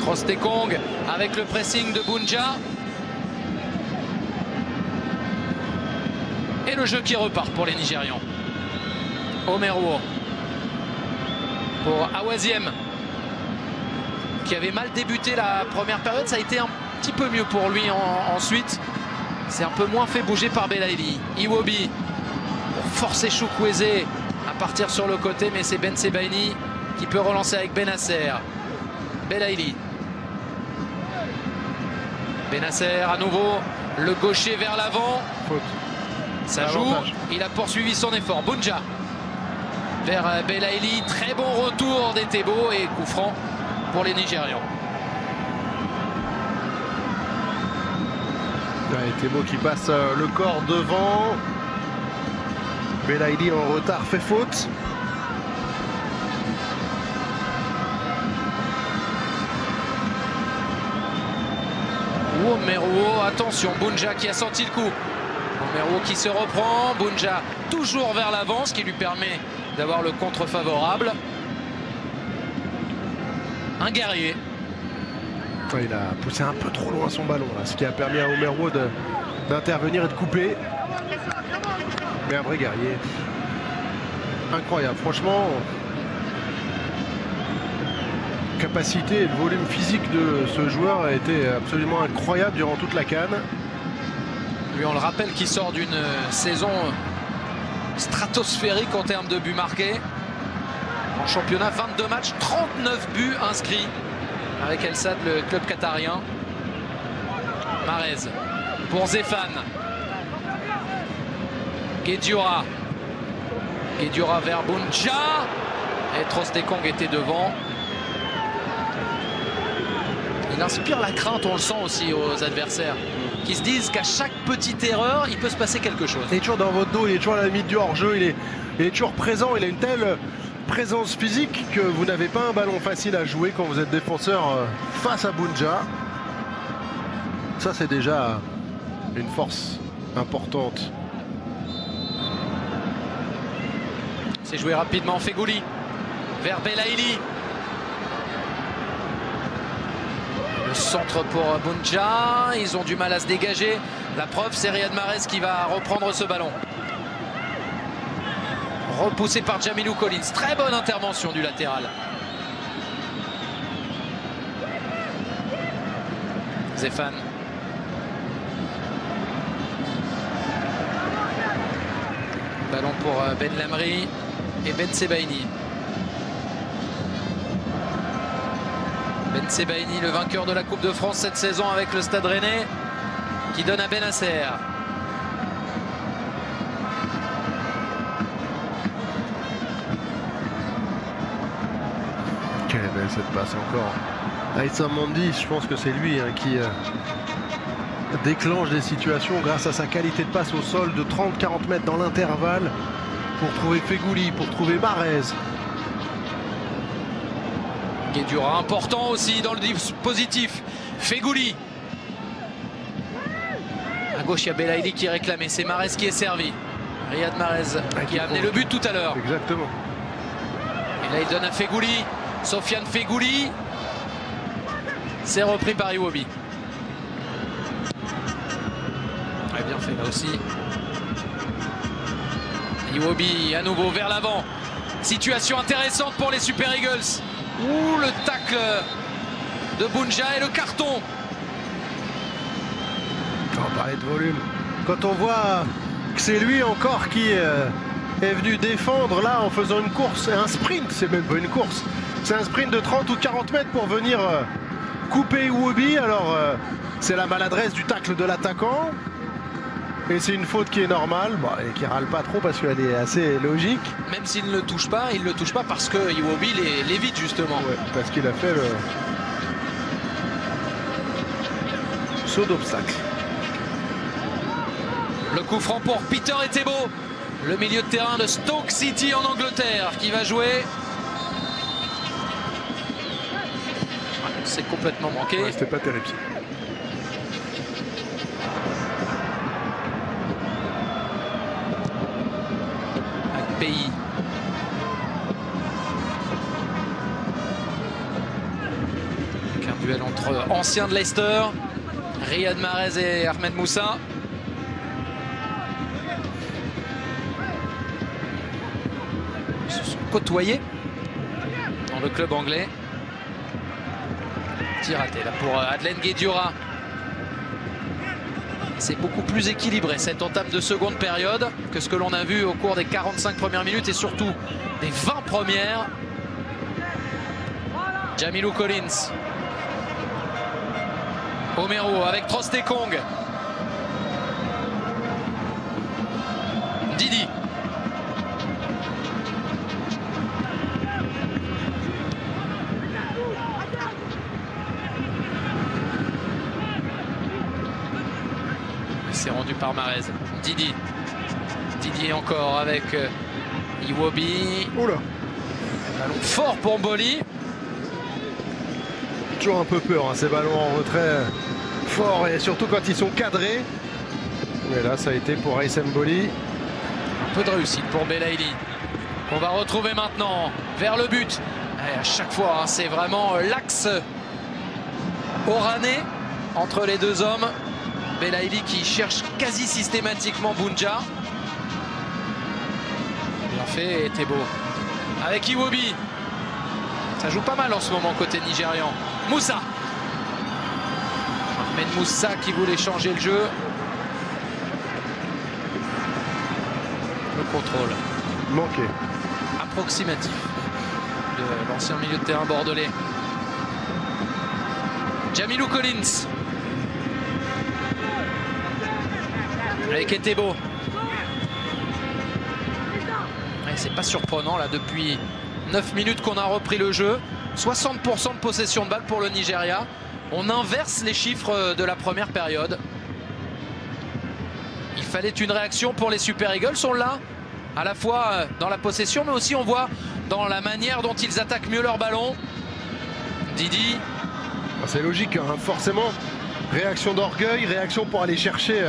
Trostekong avec le pressing de Bounja. Et le jeu qui repart pour les Nigérians. Omeruo pour Awaziem, qui avait mal débuté la première période. Ça a été un petit peu mieux pour lui ensuite. C'est un peu moins fait bouger par Belaïli. Iwobi pour forcer Chukwueze à partir sur le côté, mais c'est Ben Sebaini qui peut relancer avec Benasser. Belaïli. Benasser à nouveau, le gaucher vers l'avant. Ça joue, il a poursuivi son effort. Bounja vers Belaïli, très bon retour d'Etebo et coup franc pour les Nigérians. Etebo qui passe le corps devant. Belaïli en retard fait faute. Omeruo, attention, Bounja qui a senti le coup. Omeruo qui se reprend, Bounja toujours vers l'avant, ce qui lui permet d'avoir le contre favorable. Un guerrier. Il a poussé un peu trop loin son ballon, là, ce qui a permis à Omeruo d'intervenir et de couper. Mais un vrai guerrier. Incroyable, franchement. Capacité et le volume physique de ce joueur a été absolument incroyable durant toute la CAN. Lui, on le rappelle, qui sort d'une saison stratosphérique en termes de buts marqués. En championnat, 22 matchs, 39 buts inscrits avec El Sadd, le club qatarien. Marez pour Zéphane. Guedioura. Guedioura vers Bounja. Et Trostekong était devant. Il inspire la crainte, on le sent aussi aux adversaires, qui se disent qu'à chaque petite erreur, il peut se passer quelque chose. Il est toujours dans votre dos, il est toujours à la limite du hors-jeu, il est toujours présent, il a une telle présence physique que vous n'avez pas un ballon facile à jouer quand vous êtes défenseur face à Bounja. Ça, c'est déjà une force importante. C'est joué rapidement, Fegouli vers Belaïli. Le centre pour Bounja, ils ont du mal à se dégager. La preuve, c'est Riyad Mahrez qui va reprendre ce ballon. Repoussé par Jamilou Collins. Très bonne intervention du latéral. Zéphane. Ballon pour Ben Lamri et Ben Sebaini. Ben Sebaini, le vainqueur de la Coupe de France cette saison avec le Stade Rennais, qui donne à Benasser. Quelle est belle cette passe encore. Aïssa Mandi, je pense que c'est lui qui déclenche des situations grâce à sa qualité de passe au sol de 30-40 mètres dans l'intervalle pour trouver Fegouli, pour trouver Mahrez. Guedioura important aussi dans le dispositif. Fegouli. À gauche, il y a Belaïli qui est réclamé. C'est Mahrez qui est servi. Riyad Mahrez qui a amené le but tout à l'heure. Exactement. Et là, il donne à Fegouli. Sofiane Fegouli. C'est repris par Iwobi. Très bien fait là aussi. Iwobi à nouveau vers l'avant. Situation intéressante pour les Super Eagles. Ouh, le tacle de Bounja et le carton. On parlait de volume. Quand on voit que c'est lui encore qui est venu défendre là en faisant une course, un sprint, c'est même pas une course, c'est un sprint de 30 ou 40 mètres pour venir couper Iwobi. Alors c'est la maladresse du tacle de l'attaquant. Et c'est une faute qui est normale, bon, et qui râle pas trop parce qu'elle est assez logique. Même s'il ne le touche pas, il ne le touche pas parce que Iwobi l'évite justement. Ouais, parce qu'il a fait le saut d'obstacle. Le coup franc pour Peter Etebo, le milieu de terrain de Stoke City en Angleterre, qui va jouer. C'est complètement manqué. Ouais, c'était pas terrible. entre anciens de Leicester, Riyad Mahrez et Ahmed Moussa. Ils se sont côtoyés dans le club anglais. Tir raté là pour Adlen Guedioura. C'est beaucoup plus équilibré cette entame de seconde période que ce que l'on a vu au cours des 45 premières minutes et surtout des 20 premières. Jamilou Collins. Omero avec Trostekong. Didi. C'est rendu par Mahrez. Didi. Didi encore avec Iwobi. Oula. Ballon fort pour Mboli. Toujours un peu peur, hein, ces ballons en retrait forts et surtout quand ils sont cadrés. Mais là, ça a été pour Aïssa Mboli. Un peu de réussite pour Belaïli. On va retrouver maintenant vers le but. Et à chaque fois, hein, c'est vraiment l'axe oranais entre les deux hommes. Belaïli qui cherche quasi systématiquement Bounja. Bien fait, et Tebo. Avec Iwobi. Ça joue pas mal en ce moment côté nigérian. Moussa. Ahmed Moussa qui voulait changer le jeu. Le contrôle. Manqué. Approximatif de l'ancien milieu de terrain bordelais. Jamilou Collins. Avec Etebo. C'est pas surprenant là depuis 9 minutes qu'on a repris le jeu. 60% de possession de balle pour le Nigeria. On inverse les chiffres de la première période. Il fallait une réaction pour les Super Eagles. On l'a à la fois dans la possession mais aussi on voit dans la manière dont ils attaquent mieux leur ballon. Didi. C'est logique, hein, forcément. Réaction d'orgueil, réaction pour aller chercher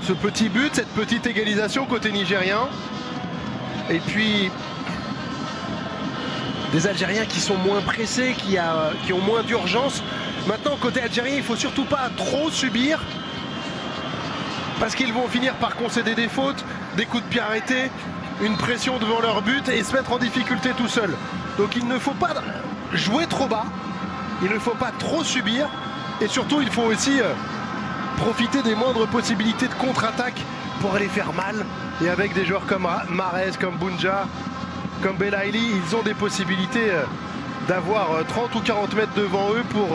ce petit but, cette petite égalisation côté nigérien. Et puis des Algériens qui sont moins pressés, qui ont moins d'urgence. Maintenant, côté algérien, il ne faut surtout pas trop subir parce qu'ils vont finir par concéder des fautes, des coups de pied arrêtés, une pression devant leur but et se mettre en difficulté tout seul. Donc il ne faut pas jouer trop bas, il ne faut pas trop subir et surtout il faut aussi profiter des moindres possibilités de contre-attaque pour aller faire mal. Et avec des joueurs comme Mahrez, comme Bounja, comme Belaïli, ils ont des possibilités d'avoir 30 ou 40 mètres devant eux pour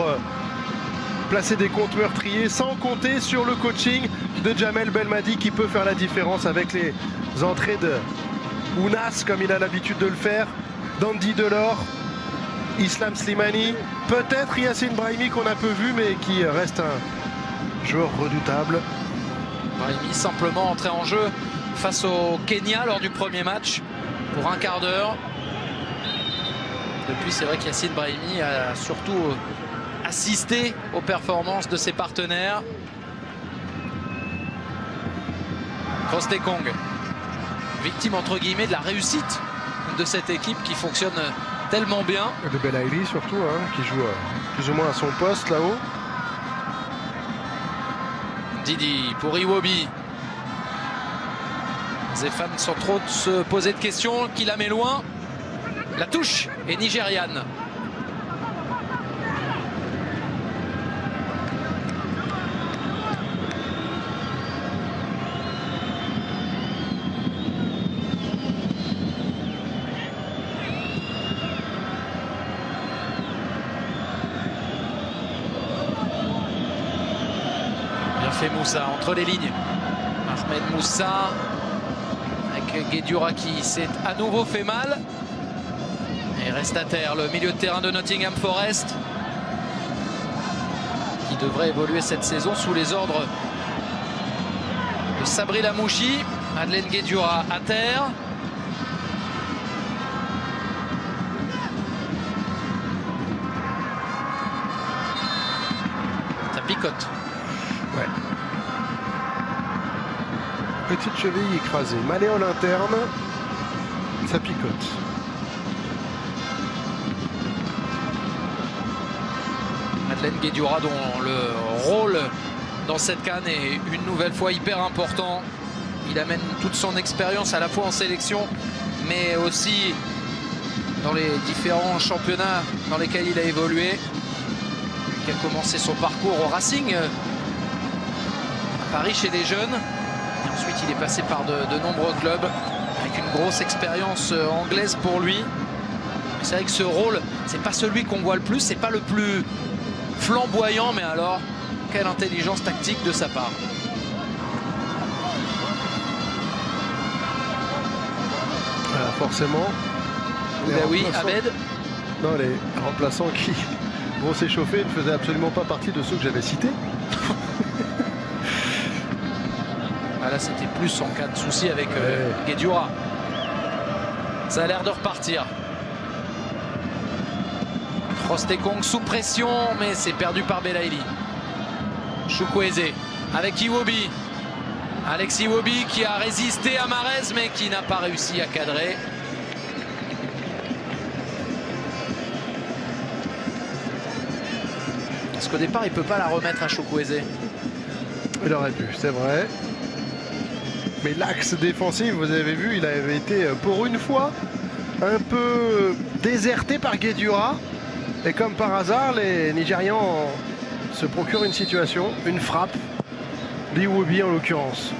placer des comptes meurtriers, sans compter sur le coaching de Jamel Belmadi qui peut faire la différence avec les entrées de Ounas, comme il a l'habitude de le faire, d'Andy Delors, Islam Slimani, peut-être Yassine Brahimi qu'on a peu vu, mais qui reste un joueur redoutable. Brahimi simplement entré en jeu face au Kenya lors du premier match pour un quart d'heure. Depuis, c'est vrai qu'Yassine Brahimi a surtout assisté aux performances de ses partenaires. Trostekong, victime entre guillemets de la réussite de cette équipe qui fonctionne tellement bien. De Belaïli surtout, hein, qui joue plus ou moins à son poste là-haut. Didi pour Iwobi. Zéphane sans trop se poser de questions, qui la met loin. La touche est nigériane. Bien fait Moussa entre les lignes. Ahmed Moussa avec Guedioura qui s'est à nouveau fait mal. Et reste à terre le milieu de terrain de Nottingham Forest qui devrait évoluer cette saison sous les ordres de Sabri Lamouchi. Adlen Guedioura à terre. Ça picote. Ouais. Petite cheville écrasée, malléole interne, ça picote. Len Guedioura, dont le rôle dans cette CAN est une nouvelle fois hyper important. Il amène toute son expérience à la fois en sélection, mais aussi dans les différents championnats dans lesquels il a évolué. Il a commencé son parcours au Racing, à Paris chez les jeunes. Et ensuite, il est passé par de nombreux clubs, avec une grosse expérience anglaise pour lui. C'est vrai que ce rôle, c'est pas celui qu'on voit le plus, c'est pas le plus flamboyant, mais alors, quelle intelligence tactique de sa part. Voilà, forcément. Oui, Abed. Non, les remplaçants qui vont s'échauffer ne faisaient absolument pas partie de ceux que j'avais cités. Ah là, c'était plus en cas de souci avec Guedioura. Ça a l'air de repartir. Trostekong sous pression, mais c'est perdu par Belaïli. Chukwueze avec Iwobi. Alex Iwobi qui a résisté à Mahrez, mais qui n'a pas réussi à cadrer. Parce qu'au départ, il ne peut pas la remettre à Chukwueze. Il aurait pu, c'est vrai. Mais l'axe défensif, vous avez vu, il avait été pour une fois un peu déserté par Guedioura. Et comme par hasard, les Nigérians se procurent une situation, une frappe d'Iwobi en l'occurrence.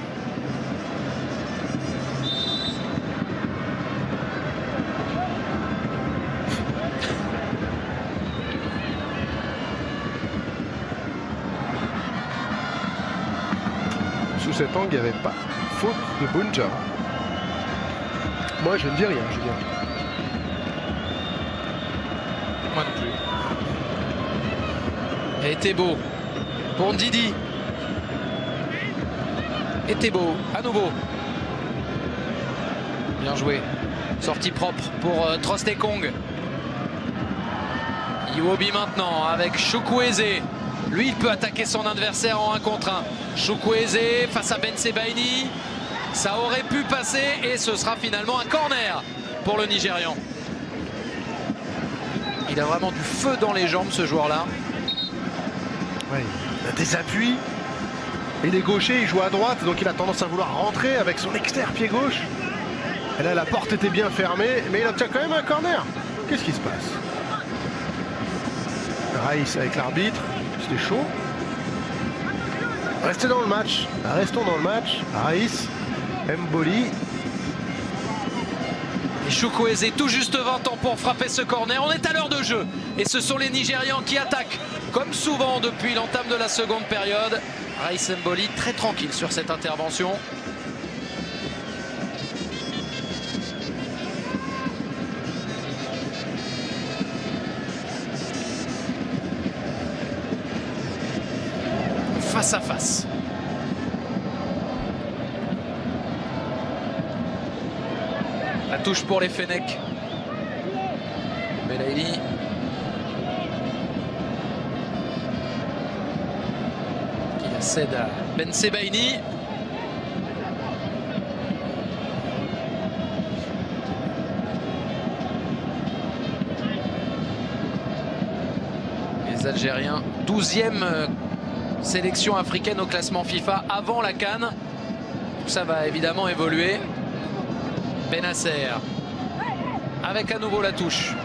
Sous cet angle, il n'y avait pas faute de Bunja. Moi, je ne dis rien, Julien. Moi non plus. Et Thébault pour Ndidi. Et Thébault à nouveau. Bien joué. Sortie propre pour Trostekong. Iwobi maintenant avec Chukwueze. Lui, il peut attaquer son adversaire en 1 contre 1. Chukwueze face à Ben Sebaini. Ça aurait pu passer et ce sera finalement un corner pour le Nigérian. Il a vraiment du feu dans les jambes, ce joueur-là. Oui, il a des appuis. Il est gaucher, il joue à droite, donc il a tendance à vouloir rentrer avec son externe pied gauche. Et là, la porte était bien fermée, mais il obtient quand même un corner. Qu'est-ce qui se passe? Raïs avec l'arbitre, c'était chaud. Restez dans le match, restons dans le match. Raïs, Mboli. Et Chukwueze tout juste 20 ans pour frapper ce corner. On est à l'heure de jeu. Et ce sont les Nigérians qui attaquent, comme souvent depuis l'entame de la seconde période. Raïs Mboli très tranquille sur cette intervention. Face à face. La touche pour les Fennecs. Belaïli. Qui la cède à Ben Sebaini. Les Algériens, 12e sélection africaine au classement FIFA avant la CAN. Tout ça va évidemment évoluer. Benasser avec à nouveau la touche.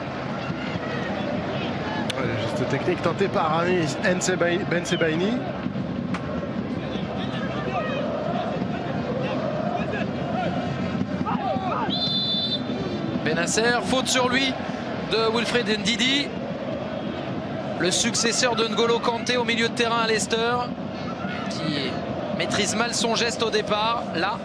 Ouais, geste technique tenté par Ben Sebaini. Benasser, faute sur lui de Wilfred Ndidi. Le successeur de N'Golo Kanté au milieu de terrain à Leicester, qui maîtrise mal son geste au départ. Là,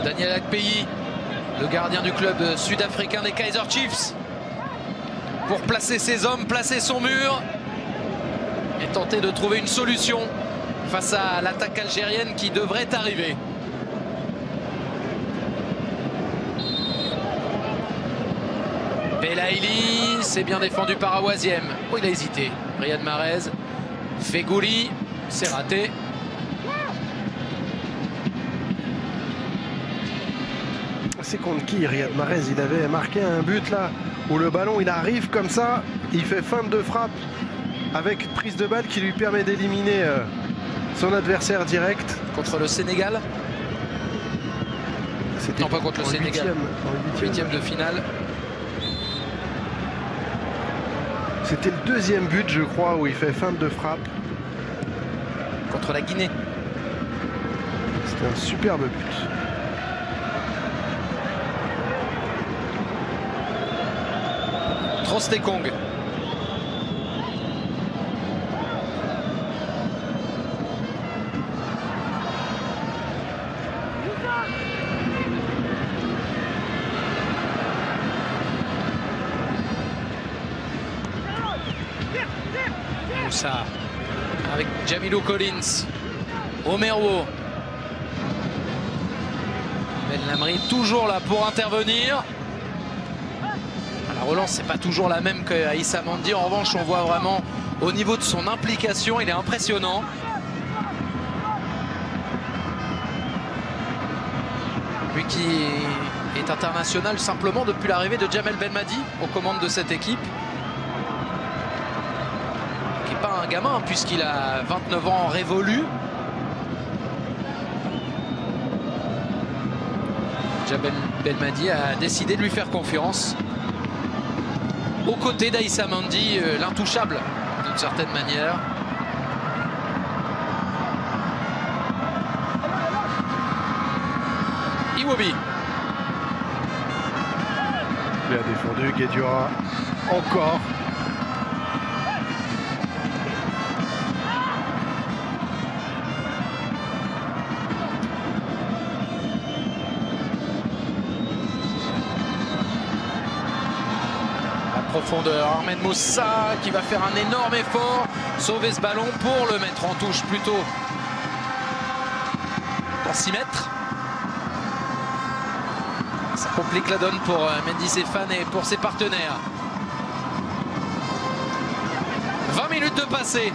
Daniel Akpeyi, le gardien du club sud-africain des Kaizer Chiefs, pour placer ses hommes, placer son mur et tenter de trouver une solution face à l'attaque algérienne qui devrait arriver. Belaïli, c'est bien défendu par Awaziem. Oh, il a hésité. Riyad Mahrez. Fegouli, c'est raté. C'est contre qui, Riyad Mahrez? Il avait marqué un but là où le ballon il arrive comme ça, il fait feinte de frappe avec prise de balle qui lui permet d'éliminer son adversaire direct. Contre le Sénégal? Non, pas contre le Sénégal. Huitième de finale. C'était le deuxième but, je crois, où il fait feinte de frappe. Contre la Guinée. C'était un superbe but. Trostekong. Moussa avec Jamilou Collins, Omerwo, Ben Lamri toujours là pour intervenir. La relance c'est pas toujours la même qu'Aïssa Mandi. En revanche on voit vraiment au niveau de son implication, il est impressionnant. Lui qui est international simplement depuis l'arrivée de Djamel Belmadi aux commandes de cette équipe. Pas un gamin puisqu'il a 29 ans révolu. Djamel Belmadi a décidé de lui faire confiance aux côtés d'Aïssa Mandi, l'intouchable d'une certaine manière. Iwobi. Il a défendu Guedioura encore. Profondeur, Ahmed Moussa qui va faire un énorme effort, sauver ce ballon pour le mettre en touche plutôt pour s'y mettre. Ça complique la donne pour Mendy Stéphane et pour ses partenaires. 20 minutes de passé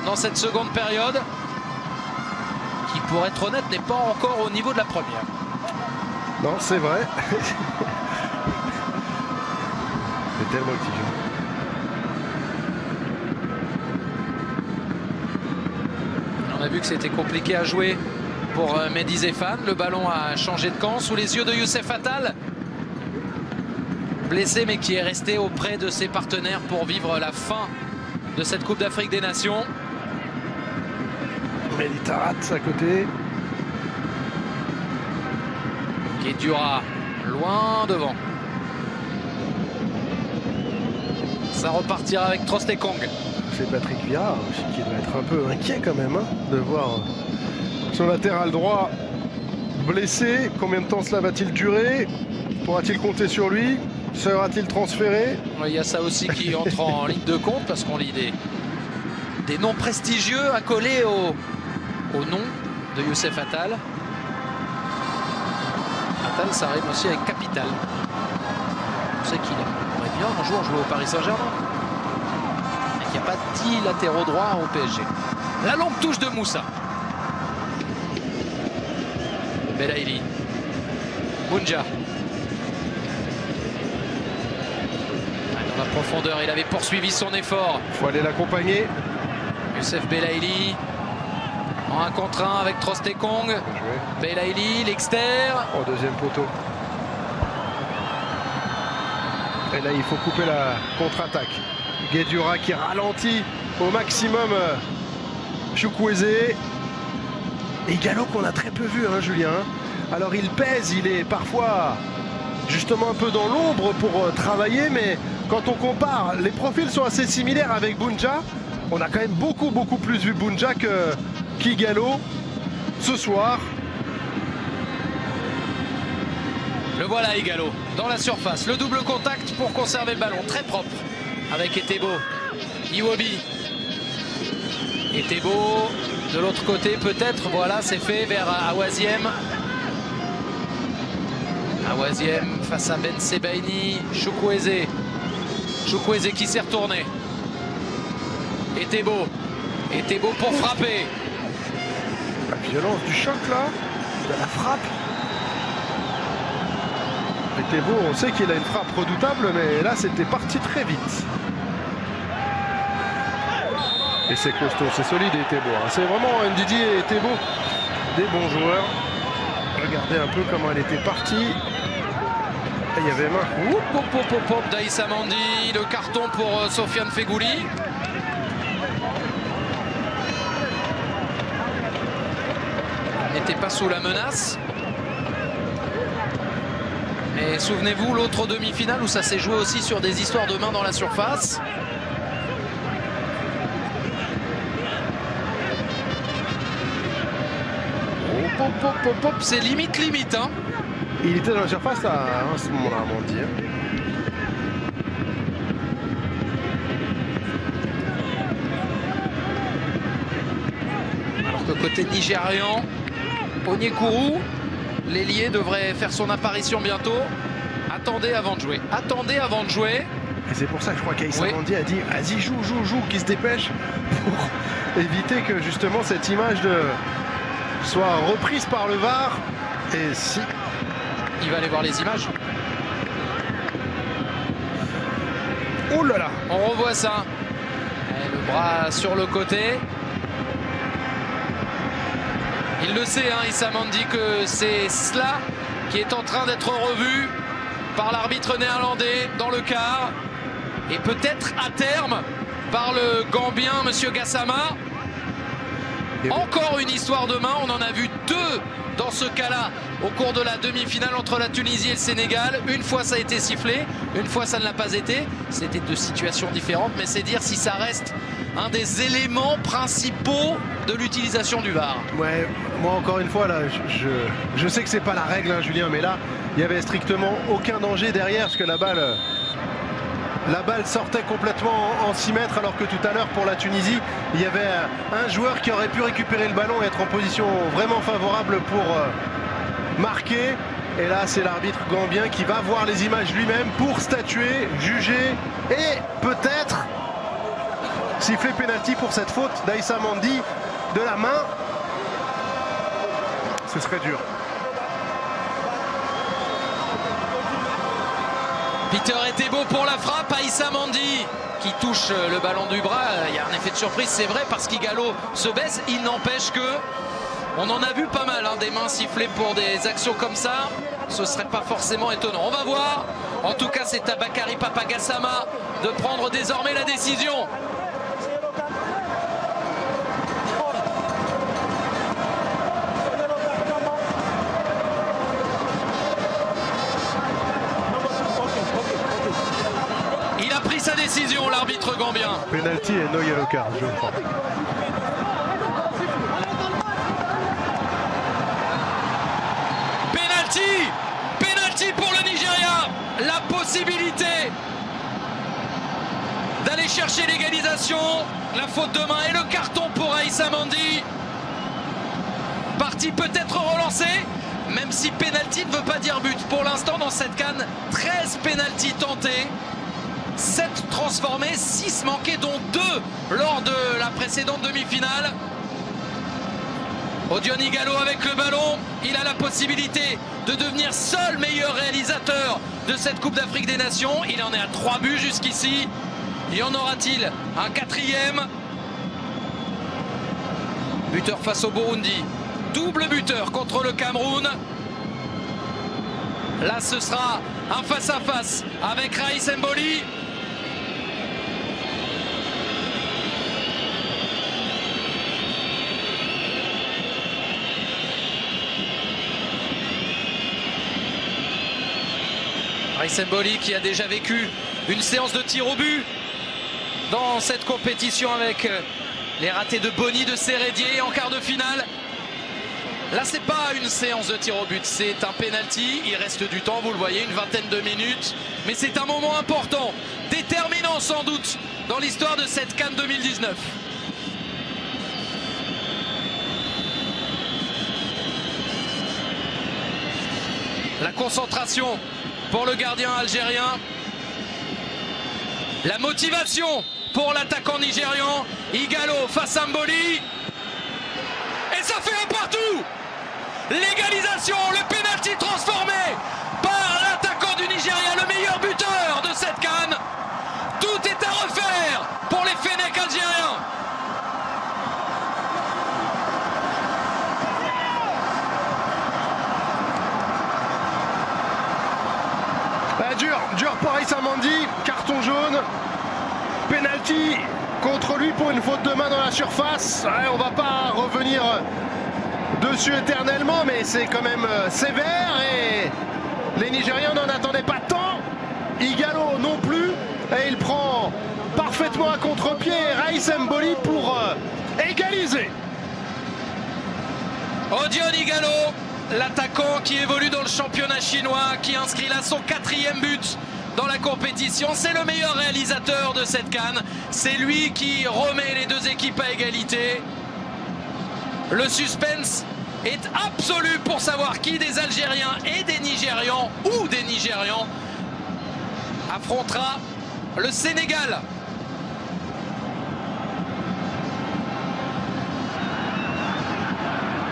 dans cette seconde période qui, pour être honnête, n'est pas encore au niveau de la première. Non, c'est vrai. C'est tellement exigeant. On a vu que c'était compliqué à jouer pour Mendy Stéphane. Le ballon a changé de camp sous les yeux de Youssef Attal. Blessé mais qui est resté auprès de ses partenaires pour vivre la fin de cette Coupe d'Afrique des Nations. Mehdi Tarat à côté. Guedioura loin devant. Ça repartira avec Trostekong. C'est Patrick Vieira aussi qui doit être un peu inquiet quand même de voir son latéral droit blessé. Combien de temps cela va-t-il durer? Pourra-t-il compter sur lui? Sera-t-il transféré? Il y a ça aussi qui entre en ligne de compte parce qu'on lit des noms prestigieux accolés au nom de Youssef Attal. Attal, ça rime aussi avec capital. On sait qu'il aimerait bien un jour jouer au Paris Saint-Germain. Et qu'il n'y a pas 10 latéraux droits au PSG. La longue touche de Moussa. Belaïli. Bounja. Dans la profondeur, il avait poursuivi son effort. Il faut aller l'accompagner. Youssef Belaïli. En 1 contre 1 avec Trostekong. Belaïli, l'extérieur. Au deuxième poteau. Et là, il faut couper la contre-attaque. Guedioura qui ralentit au maximum Chukwueze. Et Gallo qu'on a très peu vu, hein, Julien. Alors il pèse, il est parfois justement un peu dans l'ombre pour travailler, mais quand on compare, les profils sont assez similaires avec Bounja. On a quand même beaucoup plus vu Bounja que Gallo ce soir. Le voilà Igalo dans la surface, le double contact pour conserver le ballon, très propre avec Etebo, Iwobi, Etebo de l'autre côté peut-être, voilà c'est fait vers Awaziem. Awaziem face à Ben Sebaini, Chukwueze qui s'est retourné. Etebo pour frapper. La violence du choc là, de la frappe. Etebo, on sait qu'il a une frappe redoutable, mais là c'était parti très vite. Et c'est costaud, c'est solide Etebo. Hein. C'est vraiment Ndidi et Etebo, des bons joueurs. Regardez un peu comment elle était partie. Et il y avait main. Daïssa Mandi, le carton pour Sofiane Feghouli. N'était pas sous la menace. Mais souvenez-vous, l'autre demi-finale où ça s'est joué aussi sur des histoires de main dans la surface. C'est limite. Hein. Il était dans la surface à ce moment-là, à Mandi. Alors que côté nigérian, Onyekuru, l'ailier devrait faire son apparition bientôt. Attendez avant de jouer. Attendez avant de jouer. Et c'est pour ça que je crois qu'Aïssa Mandi a dit vas-y, joue, qu'il se dépêche pour éviter que justement cette image soit reprise par le VAR. Et si. Il va aller voir les images. Oh là là. On revoit ça. Et le bras sur le côté. Il le sait, hein, Issa Mandi, que c'est cela qui est en train d'être revu par l'arbitre néerlandais dans le quart. Et peut-être à terme par le Gambien, Monsieur Gassama. Encore une histoire de main, on en a vu deux dans ce cas-là au cours de la demi-finale entre la Tunisie et le Sénégal. Une fois ça a été sifflé, une fois ça ne l'a pas été. C'était deux situations différentes, mais c'est dire si ça reste un des éléments principaux de l'utilisation du VAR. Ouais, moi encore une fois là, je sais que c'est pas la règle, hein, Julien, mais là il y avait strictement aucun danger derrière parce que la balle sortait complètement en 6 mètres, alors que tout à l'heure pour la Tunisie il y avait un joueur qui aurait pu récupérer le ballon et être en position vraiment favorable pour marquer. Et là c'est l'arbitre gambien qui va voir les images lui-même pour statuer, juger et peut-être siffler pénalty pour cette faute d'Aïssa Mandi de la main. Ce serait dur. Peter Etebo pour la frappe, Aïssa Mandi qui touche le ballon du bras. Il y a un effet de surprise, c'est vrai, parce qu'Igalo se baisse. Il n'empêche que on en a vu pas mal, hein, des mains sifflées pour des actions comme ça. Ce serait pas forcément étonnant. On va voir. En tout cas, c'est à Bakary Papa Gassama de prendre désormais la décision. Sa décision, l'arbitre gambien. Penalty et no yellow card, je crois. Penalty pour le Nigeria. La possibilité d'aller chercher l'égalisation. La faute de main et le carton pour Aïssa Mandi. Partie peut-être relancée, même si penalty ne veut pas dire but. Pour l'instant, dans cette CAN, 13 penalty tentés. 7 transformés, 6 manqués, dont 2 lors de la précédente demi-finale. Odion Igalo avec le ballon, il a la possibilité de devenir seul meilleur réalisateur de cette Coupe d'Afrique des Nations. Il en est à 3 buts jusqu'ici. Y en aura-t-il un 4e? Buteur face au Burundi, double buteur contre le Cameroun. Là ce sera un face-à-face avec Raïs Mboli. Raïs Mboli qui a déjà vécu une séance de tir au but dans cette compétition avec les ratés de Boni, de Sérédier en quart de finale. Là, c'est pas une séance de tir au but, c'est un penalty. Il reste du temps, vous le voyez, une vingtaine de minutes. Mais c'est un moment important, déterminant sans doute dans l'histoire de cette CAN 2019. La concentration pour le gardien algérien. La motivation pour l'attaquant nigérian. Igalo face à Mboli. Et ça fait un partout. L'égalisation, le pénalty transformé par l'attaquant Dur pour Aïssa Mandi, carton jaune, penalty contre lui pour une faute de main dans la surface. Ouais, on va pas revenir dessus éternellement, mais c'est quand même sévère et les Nigérians n'en attendaient pas tant. Igalo non plus, et il prend parfaitement à contre-pied Raïs Mboli pour égaliser. Odion Igalo, l'attaquant qui évolue dans le championnat chinois, qui inscrit là son 4e but dans la compétition. C'est le meilleur réalisateur de cette CAN. C'est lui qui remet les deux équipes à égalité. Le suspense est absolu pour savoir qui des Algériens et des Nigérians, ou des Nigérians, affrontera le Sénégal.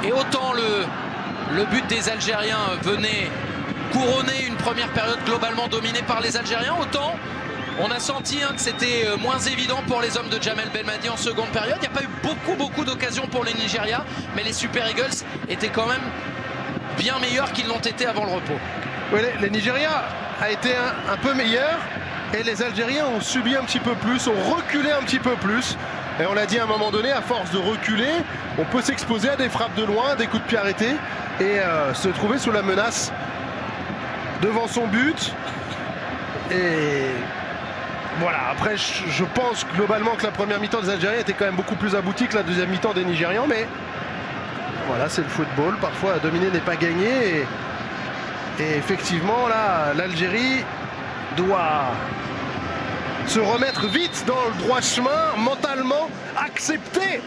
Et autant le but des Algériens venait couronner une première période globalement dominée par les Algériens, autant on a senti que c'était moins évident pour les hommes de Djamel Belmadi en seconde période. Il n'y a pas eu beaucoup d'occasions pour les Nigeria, mais les Super Eagles étaient quand même bien meilleurs qu'ils l'ont été avant le repos. Oui, les Nigeria a été un peu meilleur et les Algériens ont subi un petit peu plus, ont reculé un petit peu plus. Et on l'a dit à un moment donné, à force de reculer, on peut s'exposer à des frappes de loin, des coups de pied arrêtés et se trouver sous la menace devant son but. Et voilà, après je pense globalement que la première mi-temps des Algériens était quand même beaucoup plus aboutie que la deuxième mi-temps des Nigérians, mais voilà, c'est le football, parfois dominer n'est pas gagné et effectivement là l'Algérie doit se remettre vite dans le droit chemin, mentalement accepter,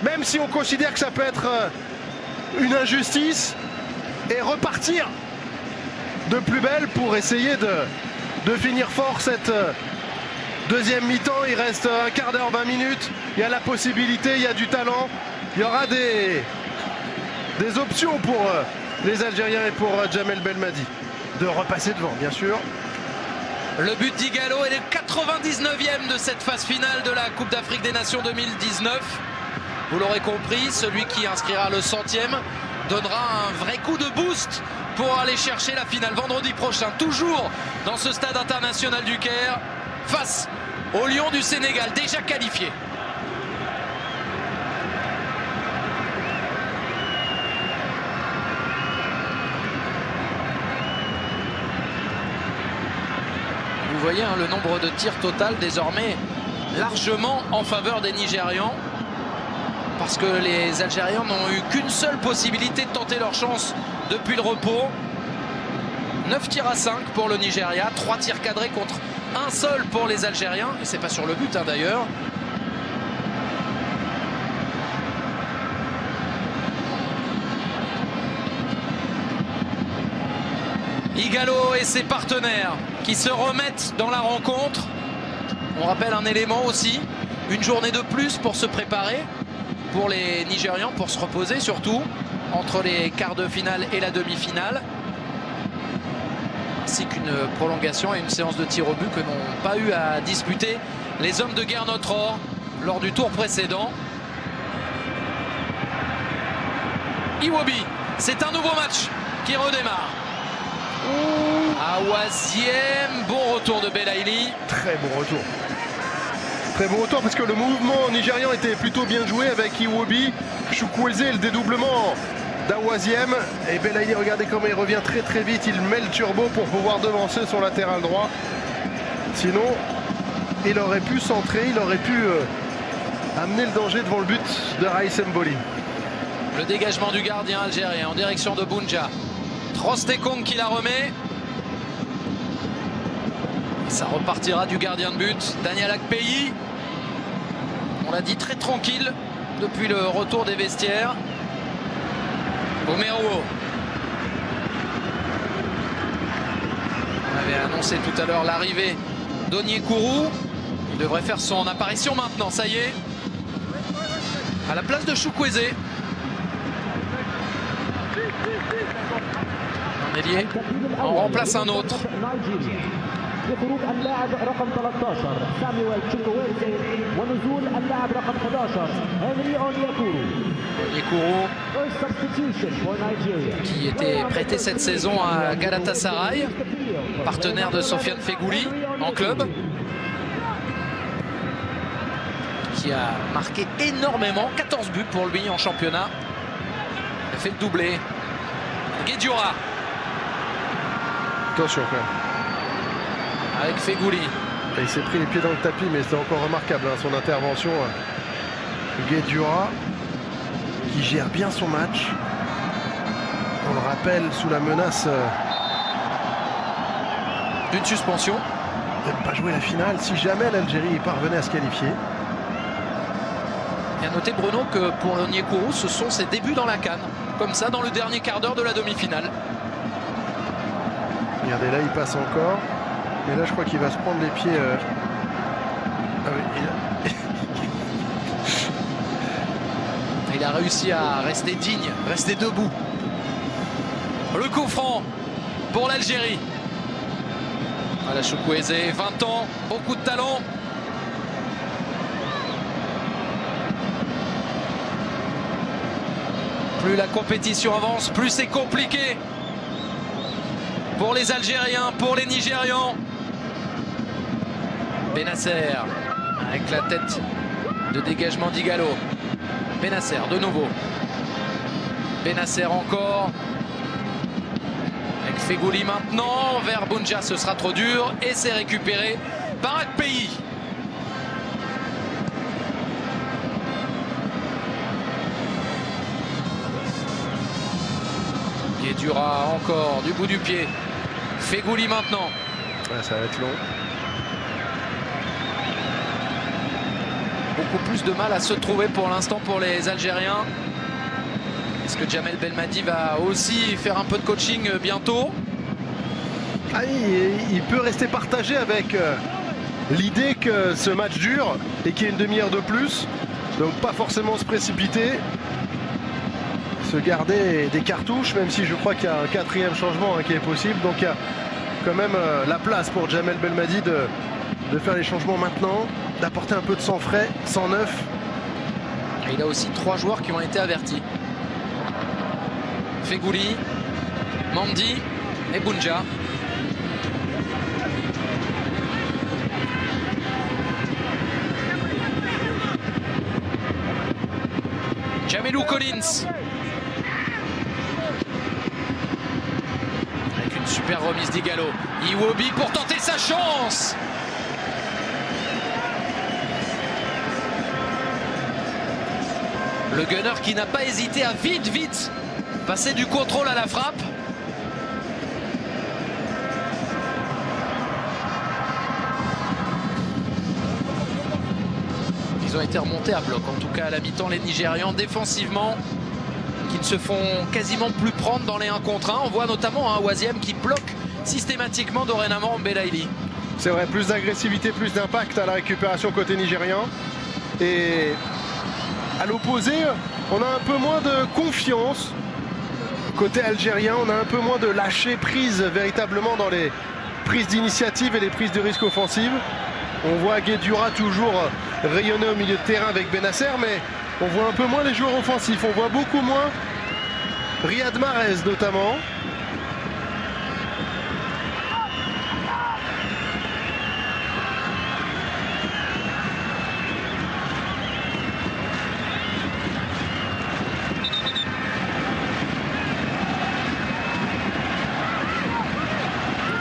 même si on considère que ça peut être une injustice, et repartir de plus belle pour essayer de finir fort cette deuxième mi-temps. Il reste un quart d'heure, 20 minutes, il y a la possibilité, il y a du talent, il y aura des options pour les Algériens et pour Djamel Belmadi de repasser devant, bien sûr. Le but d'Igalo est le 99e de cette phase finale de la Coupe d'Afrique des Nations 2019. Vous l'aurez compris, celui qui inscrira le 100e donnera un vrai coup de boost pour aller chercher la finale vendredi prochain. Toujours dans ce stade international du Caire, face aux Lions du Sénégal, déjà qualifiés. Vous voyez le nombre de tirs total désormais largement en faveur des Nigérians, parce que les Algériens n'ont eu qu'une seule possibilité de tenter leur chance depuis le repos. 9 tirs à 5 pour le Nigeria, 3 tirs cadrés contre un seul pour les Algériens, et c'est pas sur le but d'ailleurs. Igalo et ses partenaires qui se remettent dans la rencontre. On rappelle un élément aussi, une journée de plus pour se préparer pour les Nigérians, pour se reposer surtout entre les quarts de finale et la demi-finale, ainsi qu'une prolongation et une séance de tir au but que n'ont pas eu à disputer les hommes de guerre Notre Or lors du tour précédent. Iwobi, c'est un nouveau match qui redémarre. Awaziem, bon retour de Belaïli. Très bon retour. Très bon retour parce que le mouvement nigérian était plutôt bien joué avec Iwobi, Chukwueze et le dédoublement d'Awaziem. Et Belaïli, regardez comment il revient très vite. Il met le turbo pour pouvoir devancer son latéral droit. Sinon, il aurait pu centrer, il aurait pu amener le danger devant le but de Raïs Mboli. Le dégagement du gardien algérien en direction de Bounja. Trostekong qui la remet. Ça repartira du gardien de but, Daniel Akpeyi. On l'a dit, très tranquille depuis le retour des vestiaires. Omeruo. On avait annoncé tout à l'heure l'arrivée d'Onyekuru. Il devrait faire son apparition maintenant, ça y est. À la place de Chukwueze. Un ailier. On remplace un autre. لخروج اللاعب رقم 13 سامويل تشيكويرزي ونزول اللاعب رقم 11 هنري أونيكورو. Onyekuru First substitution for Nigeria. qui était prêté cette saison à Galatasaray, partenaire de Sofiane Feghouli en club, qui a marqué énormément, 14 buts pour lui en championnat. Il a fait le doublé. Guedioura Attention quand même. avec Feghouli. Et il s'est pris les pieds dans le tapis, mais c'était encore remarquable hein, son intervention. Guedioura qui gère bien son match. On le rappelle, sous la menace D'une suspension. de ne pas jouer la finale si jamais l'Algérie parvenait à se qualifier. Et à noter, Bruno, que pour Onyekuru, ce sont ses débuts dans la CAN. Comme ça, dans le dernier quart d'heure de la demi-finale. Regardez, là il passe encore. Mais là je crois qu'il va se prendre les pieds. Ah oui, Il a réussi à rester digne, rester debout. Le coup franc pour l'Algérie. Voilà, Chukwueze, 20 ans, beaucoup de talent. Plus la compétition avance, plus c'est compliqué pour les Algériens, pour les Nigérians. Benasser avec la tête de dégagement d'Igalo. Benasser de nouveau. Benasser encore. Avec Feghouli maintenant. Vers Bounja, ce sera trop dur. Et c'est récupéré par Akpeyi. Guedioura encore du bout du pied. Feghouli maintenant. ouais, ça va être long. Beaucoup plus de mal à se trouver pour l'instant pour les Algériens. Est-ce que Djamel Belmadi va aussi faire un peu de coaching bientôt? Ah, il peut rester partagé avec l'idée que ce match dure et qu'il y ait une demi-heure de plus. Donc pas forcément se précipiter. Se garder des cartouches, même si je crois qu'il y a un quatrième changement hein, qui est possible. Donc il y a quand même la place pour Djamel Belmadi de faire les changements maintenant, d'apporter un peu de sang frais, sang neuf. Et il a aussi 3 joueurs qui ont été avertis. Feghouli, Mandi et Bounja. Jamelou Collins. Avec une super remise d'Igalo. Iwobi pour tenter sa chance. Le gunner qui n'a pas hésité à vite passer du contrôle à la frappe. Ils ont été remontés à bloc, en tout cas à la mi-temps, les Nigérians défensivement, qui ne se font quasiment plus prendre dans les 1 contre 1. On voit notamment un Waziem qui bloque systématiquement dorénavant Belaïli. C'est vrai, plus d'agressivité, plus d'impact à la récupération côté nigérian. Et à l'opposé, on a un peu moins de confiance. Côté algérien, on a un peu moins de lâcher prise véritablement dans les prises d'initiative et les prises de risque offensives. On voit Guedioura toujours rayonner au milieu de terrain avec Benasser, mais on voit un peu moins les joueurs offensifs. On voit beaucoup moins Riyad Mahrez notamment.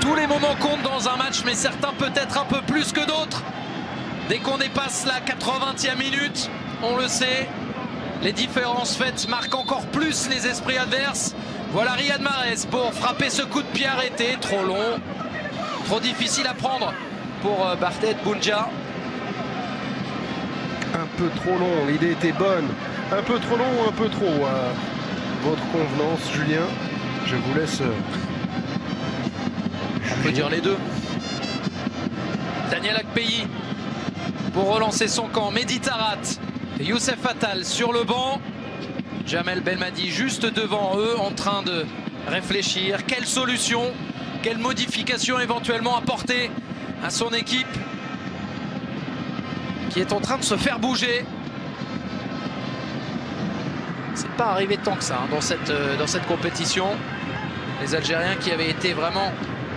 Tous les moments comptent dans un match, mais certains peut-être un peu plus que d'autres. Dès qu'on dépasse la 80e minute, on le sait, les différences faites marquent encore plus les esprits adverses. Voilà Riyad Mahrez pour frapper ce coup de pied arrêté, trop long, trop difficile à prendre pour Barthez Bounja. Un peu trop long, l'idée était bonne. Un peu trop long ou un peu trop à votre convenance, Julien. Je vous laisse... On peut dire les deux. Daniel Akpeyi pour relancer son camp. Mehdi Tarat et Youssef Attal sur le banc. Djamel Belmadi juste devant eux en train de réfléchir. Quelle solution, quelle modification éventuellement apporter à son équipe qui est en train de se faire bouger. C'est pas arrivé tant que ça hein, dans cette compétition. Les Algériens qui avaient été vraiment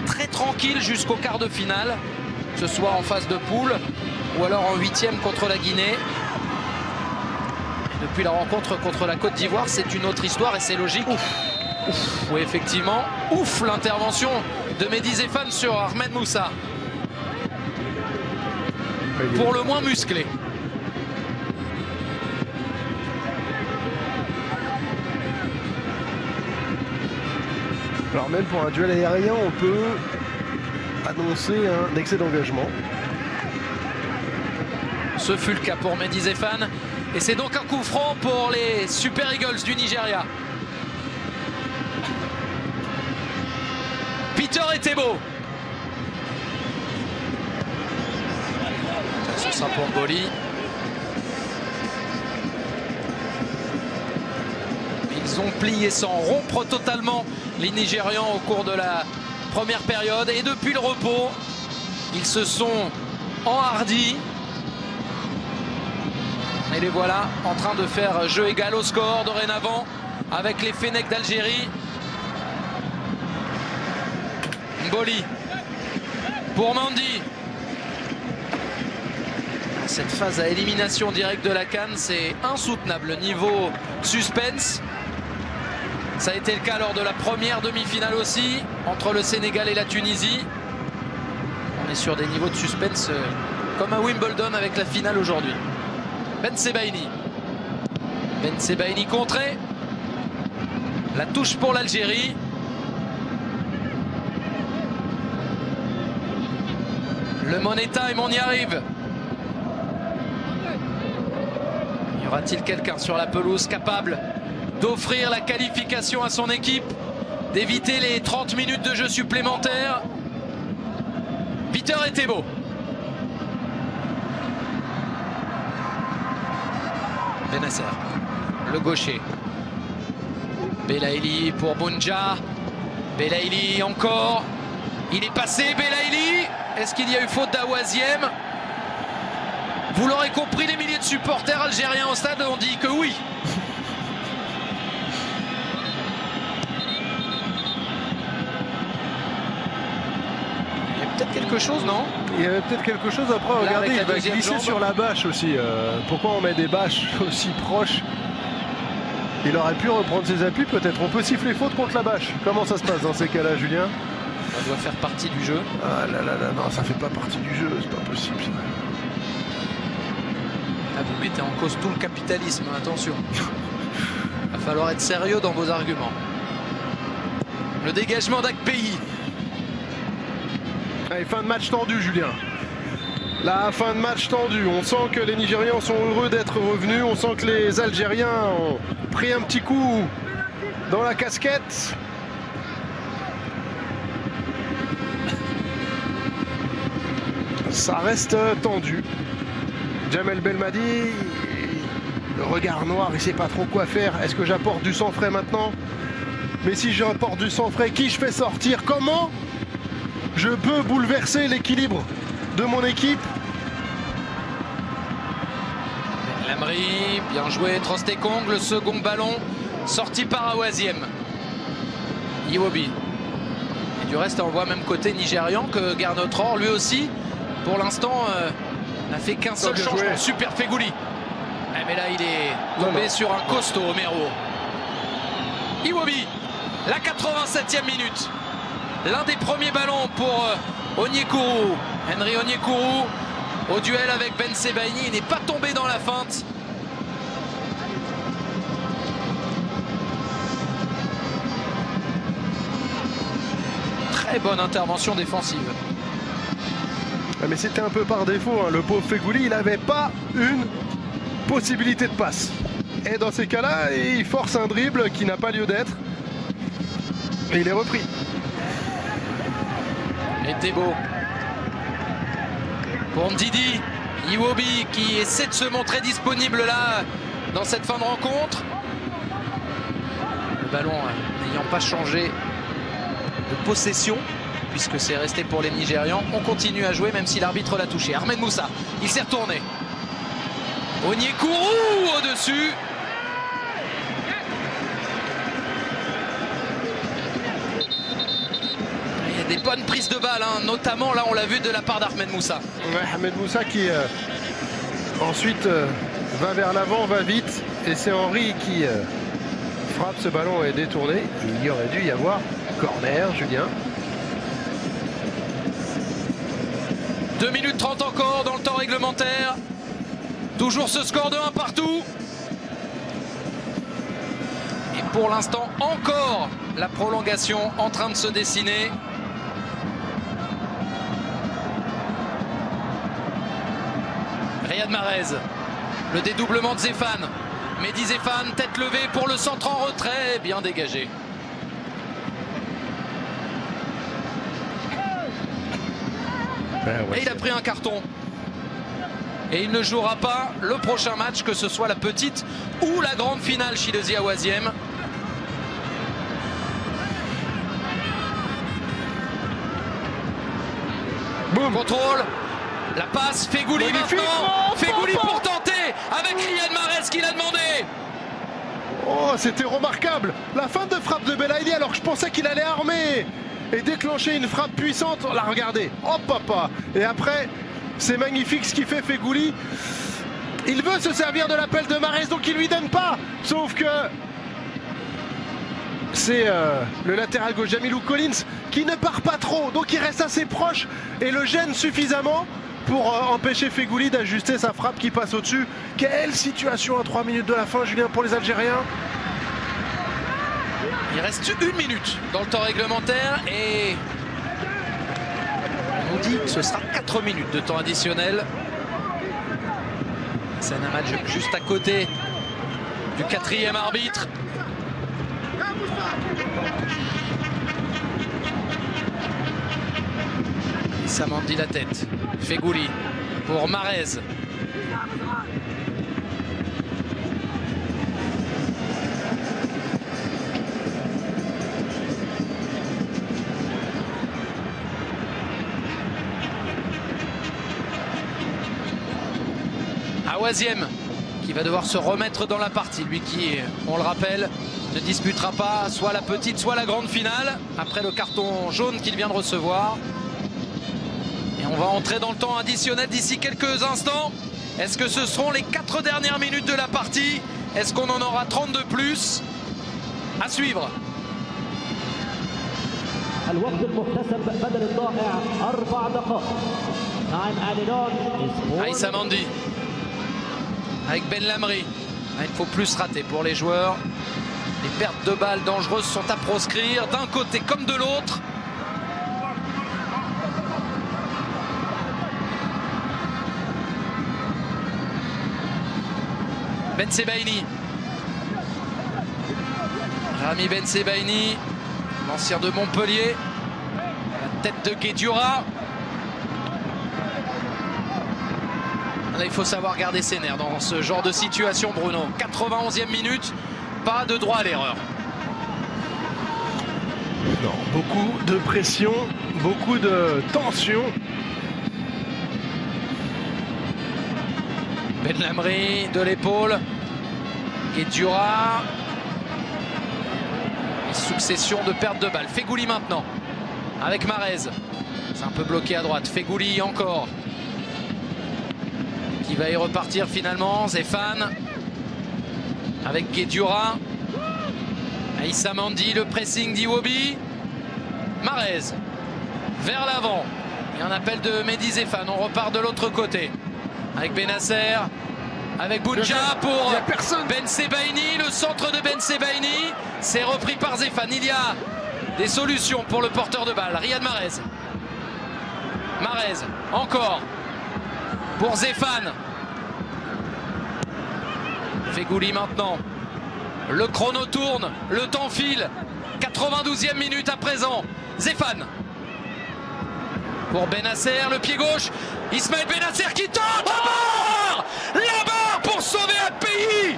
très tranquilles jusqu'au quart de finale, que ce soit en phase de poule ou alors en 8e contre la Guinée. Et depuis la rencontre contre la Côte d'Ivoire, c'est une autre histoire et c'est logique. Oui, effectivement, l'intervention de Mehdi Zéphane sur Ahmed Moussa. Pour le moins musclé. Alors même pour un duel aérien, on peut annoncer un excès d'engagement. Ce fut le cas pour Mehdi Zéphane. Et c'est donc un coup franc pour les Super Eagles du Nigeria. Peter Etebo. Ce sera pour Mboli. Ils ont plié sans rompre totalement les Nigérians au cours de la première période. Et depuis le repos, ils se sont enhardis. Et les voilà en train de faire jeu égal au score dorénavant avec les Fennecs d'Algérie. Mboli pour Mendy. Cette phase à élimination directe de la CAN, c'est insoutenable. Niveau suspense, ça a été le cas lors de la première demi-finale aussi, entre le Sénégal et la Tunisie. On est sur des niveaux de suspense comme à Wimbledon avec la finale aujourd'hui. Ben Sebaini. Ben Sebaini contré. La touche pour l'Algérie. Le Money Time, on y arrive. Y aura-t-il quelqu'un sur la pelouse capable d'offrir la qualification à son équipe, d'éviter les 30 minutes de jeu supplémentaires? Peter Etebo. Benasser, le gaucher. Belaïli pour Bounja. Belaïli encore. Il est passé, Belaïli. Est-ce qu'il y a eu faute d'Awaziem? Vous l'aurez compris, les milliers de supporters algériens au stade ont dit que oui. Il y a peut-être quelque chose, non? Il y avait peut-être quelque chose. Après, là, regardez, il va glisser jambe sur la bâche aussi. Pourquoi on met des bâches aussi proches? Il aurait pu reprendre ses appuis, peut-être. On peut siffler faute contre la bâche. Comment ça se passe dans ces cas-là, Julien? Ça doit faire partie du jeu. Ah là là là, non, ça fait pas partie du jeu, c'est pas possible. Ah, vous mettez en cause tout le capitalisme, attention. Il va falloir être sérieux dans vos arguments. Le dégagement d'Akpeyi. Allez, fin de match tendu, Julien. La fin de match tendu. On sent que les Nigérians sont heureux d'être revenus. On sent que les Algériens ont pris un petit coup dans la casquette. Ça reste tendu. Jamel Belmadi, le regard noir, il ne sait pas trop quoi faire. Est-ce que j'apporte du sang frais maintenant? Mais si j'apporte du sang frais, qui je fais sortir? Comment je peux bouleverser l'équilibre de mon équipe? Lamri, bien joué, Trostekong, le second ballon sorti par Awaziem. Iwobi. Et du reste, on voit même côté nigérian que Garnotror, lui aussi, pour l'instant, n'a fait qu'un seul changement. Super Fegouli. Mais là, il est tombé sur un costaud, Omero. Iwobi, la 87e minute. L'un des premiers ballons pour Onyekuru. Henry Onyekuru au duel avec Ben Sebaini. Il n'est pas tombé dans la feinte. Très bonne intervention défensive. Mais c'était un peu par défaut, hein. Le pauvre Fegouli, il n'avait pas une possibilité de passe. Et dans ces cas-là, il force un dribble qui n'a pas lieu d'être. Et il est repris. Et Thébault. Pour Ndidi. Iwobi qui essaie de se montrer disponible là dans cette fin de rencontre. Le ballon n'ayant pas changé de possession. puisque c'est resté pour les Nigérians. On continue à jouer même si l'arbitre l'a touché. Ahmed Moussa, il s'est retourné. Onyekuru au-dessus. Il y a des bonnes prises de balles, hein, notamment là on l'a vu de la part d'Ahmed Moussa. Ouais, Ahmed Moussa qui ensuite va vers l'avant, va vite. Et c'est Henry qui frappe, ce ballon est détourné. Il y aurait dû y avoir corner, Julien. 2 minutes 30 encore dans le temps réglementaire. Toujours ce score de 1 partout. Et pour l'instant, encore la prolongation en train de se dessiner. Riyad Mahrez, le dédoublement de Zéphane. Mehdi Zéphane, tête levée pour le centre en retrait, bien dégagé. Et il a pris un carton. Et il ne jouera pas le prochain match, que ce soit la petite ou la grande finale Shirezi Awaziem. Boum. Contrôle. La passe, Feghouli maintenant. Feghouli pour tenter avec Riyad Mahrez qui l'a demandé. Oh, c'était remarquable. La fin de frappe de Belaïli, alors que je pensais qu'il allait armer et déclencher une frappe puissante. Là, regardez. Oh papa. Et après, c'est magnifique ce qu'il fait Feghouli. Il veut se servir de l'appel de Mahrez, donc il lui donne pas. Sauf que c'est le latéral gauche Jamilou Collins qui ne part pas trop. Donc il reste assez proche et le gêne suffisamment pour empêcher Feghouli d'ajuster sa frappe qui passe au-dessus. Quelle situation à 3 minutes de la fin, Julien, pour les Algériens. Il reste 1 minute dans le temps réglementaire et on nous dit que ce sera 4 minutes de temps additionnel. C'est un match juste à côté du 4e arbitre. Samandi la tête. Feghouli pour Mahrez. Awaziem qui va devoir se remettre dans la partie, lui qui, on le rappelle, ne disputera pas soit la petite soit la grande finale après le carton jaune qu'il vient de recevoir. Et on va entrer dans le temps additionnel d'ici quelques instants. Est-ce que ce seront les 4 dernières minutes de la partie? Est-ce qu'on en aura 30 de plus? À suivre. Aïssa Mandi avec Ben Lamri. Il ne faut plus rater pour les joueurs. Les pertes de balles dangereuses sont à proscrire d'un côté comme de l'autre. Ben Sebaini. Rami Ben Sebaini, l'ancien de Montpellier. La tête de Guedioura. Là, il faut savoir garder ses nerfs dans ce genre de situation, Bruno. 91e minute, pas de droit à l'erreur. Non, beaucoup de pression, beaucoup de tension. Ben Lamri de l'épaule. Guedioura. Succession de pertes de balles. Feghouli maintenant avec Mahrez. C'est un peu bloqué à droite. Feghouli encore. Qui va y repartir finalement. Zéphane avec Guedioura. Aïssa Mandi, le pressing d'Iwobi. Mahrez vers l'avant. Il y a un appel de Mehdi Zéphane. On repart de l'autre côté avec Benasser, avec Bounja pour Ben Sebaini. Le centre de Ben Sebaini, c'est repris par Zéphane. Il y a des solutions pour le porteur de balle, Riyad Mahrez. Mahrez encore pour Zéphane. Feghouli maintenant. Le chrono tourne, le temps file. 92e minute à présent. Zéphane pour Benasser, le pied gauche. Ismaël Benasser qui tente la barre pour sauver un pays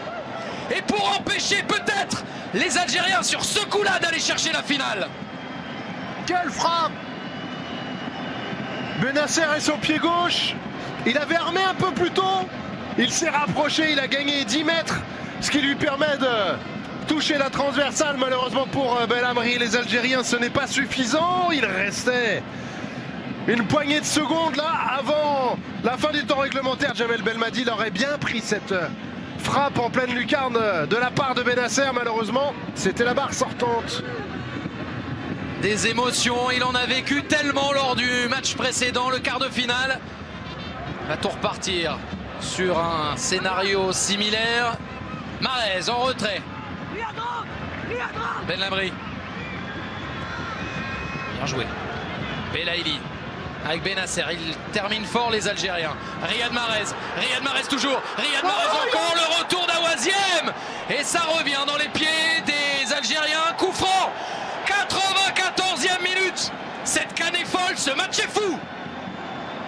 et pour empêcher peut-être les Algériens sur ce coup-là d'aller chercher la finale. Quelle frappe! Benasser et son pied gauche. Il avait armé un peu plus tôt. Il s'est rapproché, il a gagné 10 mètres, ce qui lui permet de toucher la transversale. Malheureusement pour Belhamri et les Algériens, ce n'est pas suffisant. Il restait une poignée de secondes là avant la fin du temps réglementaire. Djamel Belmadi aurait bien pris cette frappe en pleine lucarne de la part de Benasser. Malheureusement, c'était la barre sortante. Des émotions, il en a vécu tellement lors du match précédent, le quart de finale. Va-t-on repartir sur un scénario similaire? Mahrez en retrait. Belhamri. Bien joué. Belaïli avec Benasser. Il termine fort les Algériens. Riyad Mahrez. Riyad Mahrez toujours. Riyad Mahrez encore. Le retour d'Awaziem. Et ça revient dans les pieds des Algériens. Coup franc. 94e minute. Cette canne est folle. Ce match est fou.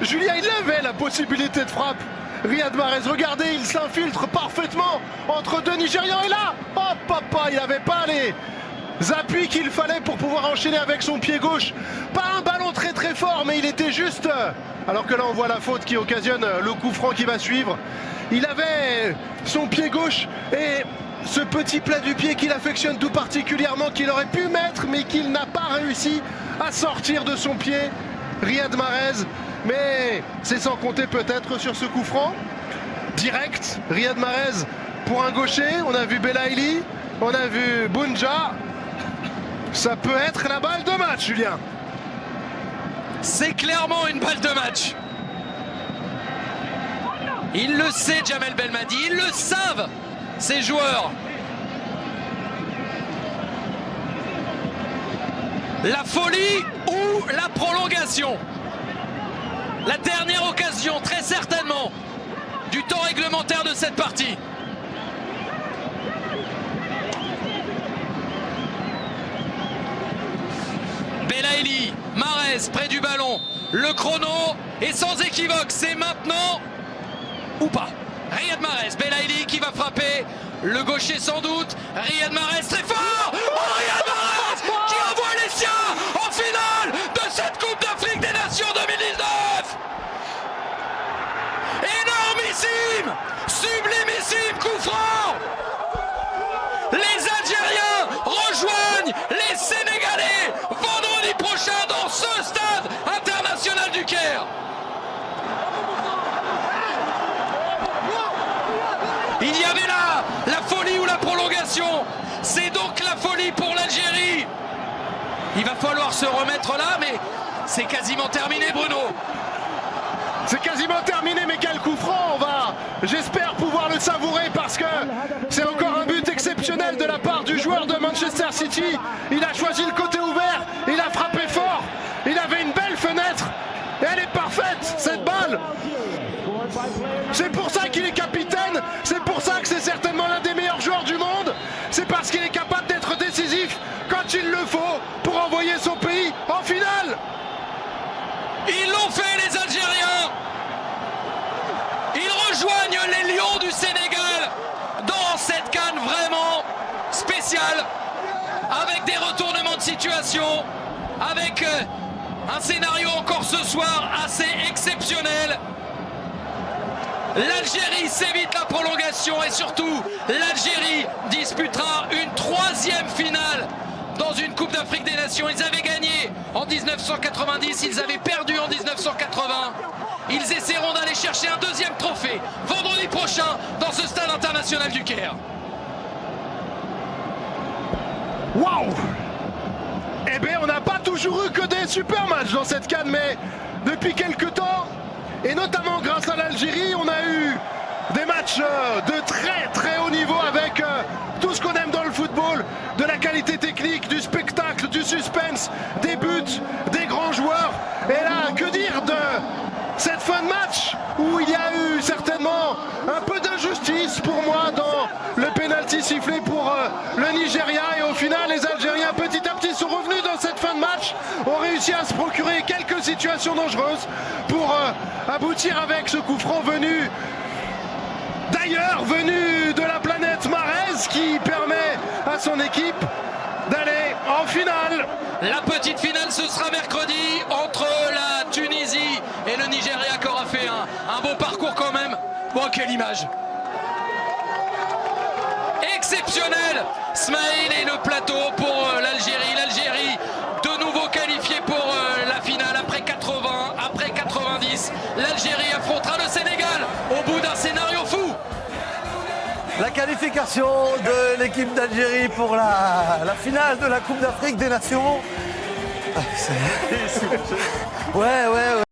Julien, il avait la possibilité de frappe. Riyad Mahrez, regardez, il s'infiltre parfaitement entre deux Nigérians. Et là, hop, papa, il n'avait pas les appuis qu'il fallait pour pouvoir enchaîner avec son pied gauche. Pas un ballon très très fort, mais il était juste. Alors que là, on voit la faute qui occasionne le coup franc qui va suivre. Il avait son pied gauche et ce petit plat du pied qu'il affectionne tout particulièrement, qu'il aurait pu mettre, mais qu'il n'a pas réussi à sortir de son pied. Riyad Mahrez. Mais c'est sans compter peut-être sur ce coup franc direct. Riyad Mahrez pour un gaucher. On a vu Belaïli, on a vu Bounja. Ça peut être la balle de match, Julien. C'est clairement une balle de match. Il le sait, Djamel Belmadi. Ils le savent, ces joueurs. La folie ou la prolongation? La dernière occasion, très certainement, du temps réglementaire de cette partie. Belaïli, Mahrez près du ballon. Le chrono est sans équivoque. C'est maintenant ou pas. Riyad Mahrez, Belaïli qui va frapper. Le gaucher sans doute. Riyad Mahrez très fort. Oh, Riyad Mahrez qui envoie les siens en finale de cette Coupe d'Afrique des Nations 2019. Énormissime, sublimissime coup franc. Les Algériens rejoignent les Sénégalais vendredi prochain dans ce stade international du Caire. Il y avait là la folie ou la prolongation. C'est donc la folie pour l'Algérie. Il va falloir se remettre là, mais c'est quasiment terminé, Bruno. C'est quasiment terminé, mais quel coup franc. On va, j'espère, pouvoir le savourer parce que c'est encore un but exceptionnel de la part du joueur de Manchester City. Il a choisi le côté ouvert, il a frappé fort, il avait une belle fenêtre et elle est parfaite, cette balle. C'est pour ça qu'il est capitaine, c'est pour ça que c'est certainement l'un des meilleurs joueurs du monde. C'est parce qu'il est capable d'être décisif quand il le faut pour envoyer son pays en finale. Ils l'ont fait, les Algériens. Ils rejoignent les Lions du Sénégal dans cette CAN vraiment spéciale, avec des retournements de situation, avec un scénario encore ce soir assez exceptionnel. L'Algérie s'évite la prolongation et surtout l'Algérie disputera une 3e finale dans une Coupe d'Afrique des Nations. Ils avaient gagné en 1990, ils avaient perdu en 1980. Ils essaieront d'aller chercher un 2e trophée vendredi prochain dans ce stade international du Caire. Waouh! Eh bien, on n'a pas toujours eu que des super matchs dans cette CAN, mais depuis quelques temps, et notamment grâce à l'Algérie, on a eu des matchs de très très haut niveau avec tout ce qu'on aime dans le football, de la qualité technique, du spectacle, du suspense, des buts, des grands joueurs. Et là, que dire de cette fin de match où il y a eu certainement un peu d'injustice pour moi dans le pénalty sifflé pour le Nigeria, et au final les Algériens petit à petit sont revenus dans cette fin de match, ont réussi à se procurer quelques situations dangereuses pour aboutir avec ce coup franc venu d'ailleurs, venu de la planète Mahrez, qui permet à son équipe d'aller en finale. La petite finale, ce sera mercredi entre la Tunisie Un beau parcours quand même. Bon, quelle image. Exceptionnel. Smaïl et le plateau pour l'Algérie. L'Algérie de nouveau qualifiée pour la finale après 80, après 90. L'Algérie affrontera le Sénégal au bout d'un scénario fou. La qualification de l'équipe d'Algérie pour la finale de la Coupe d'Afrique des Nations. Ouais.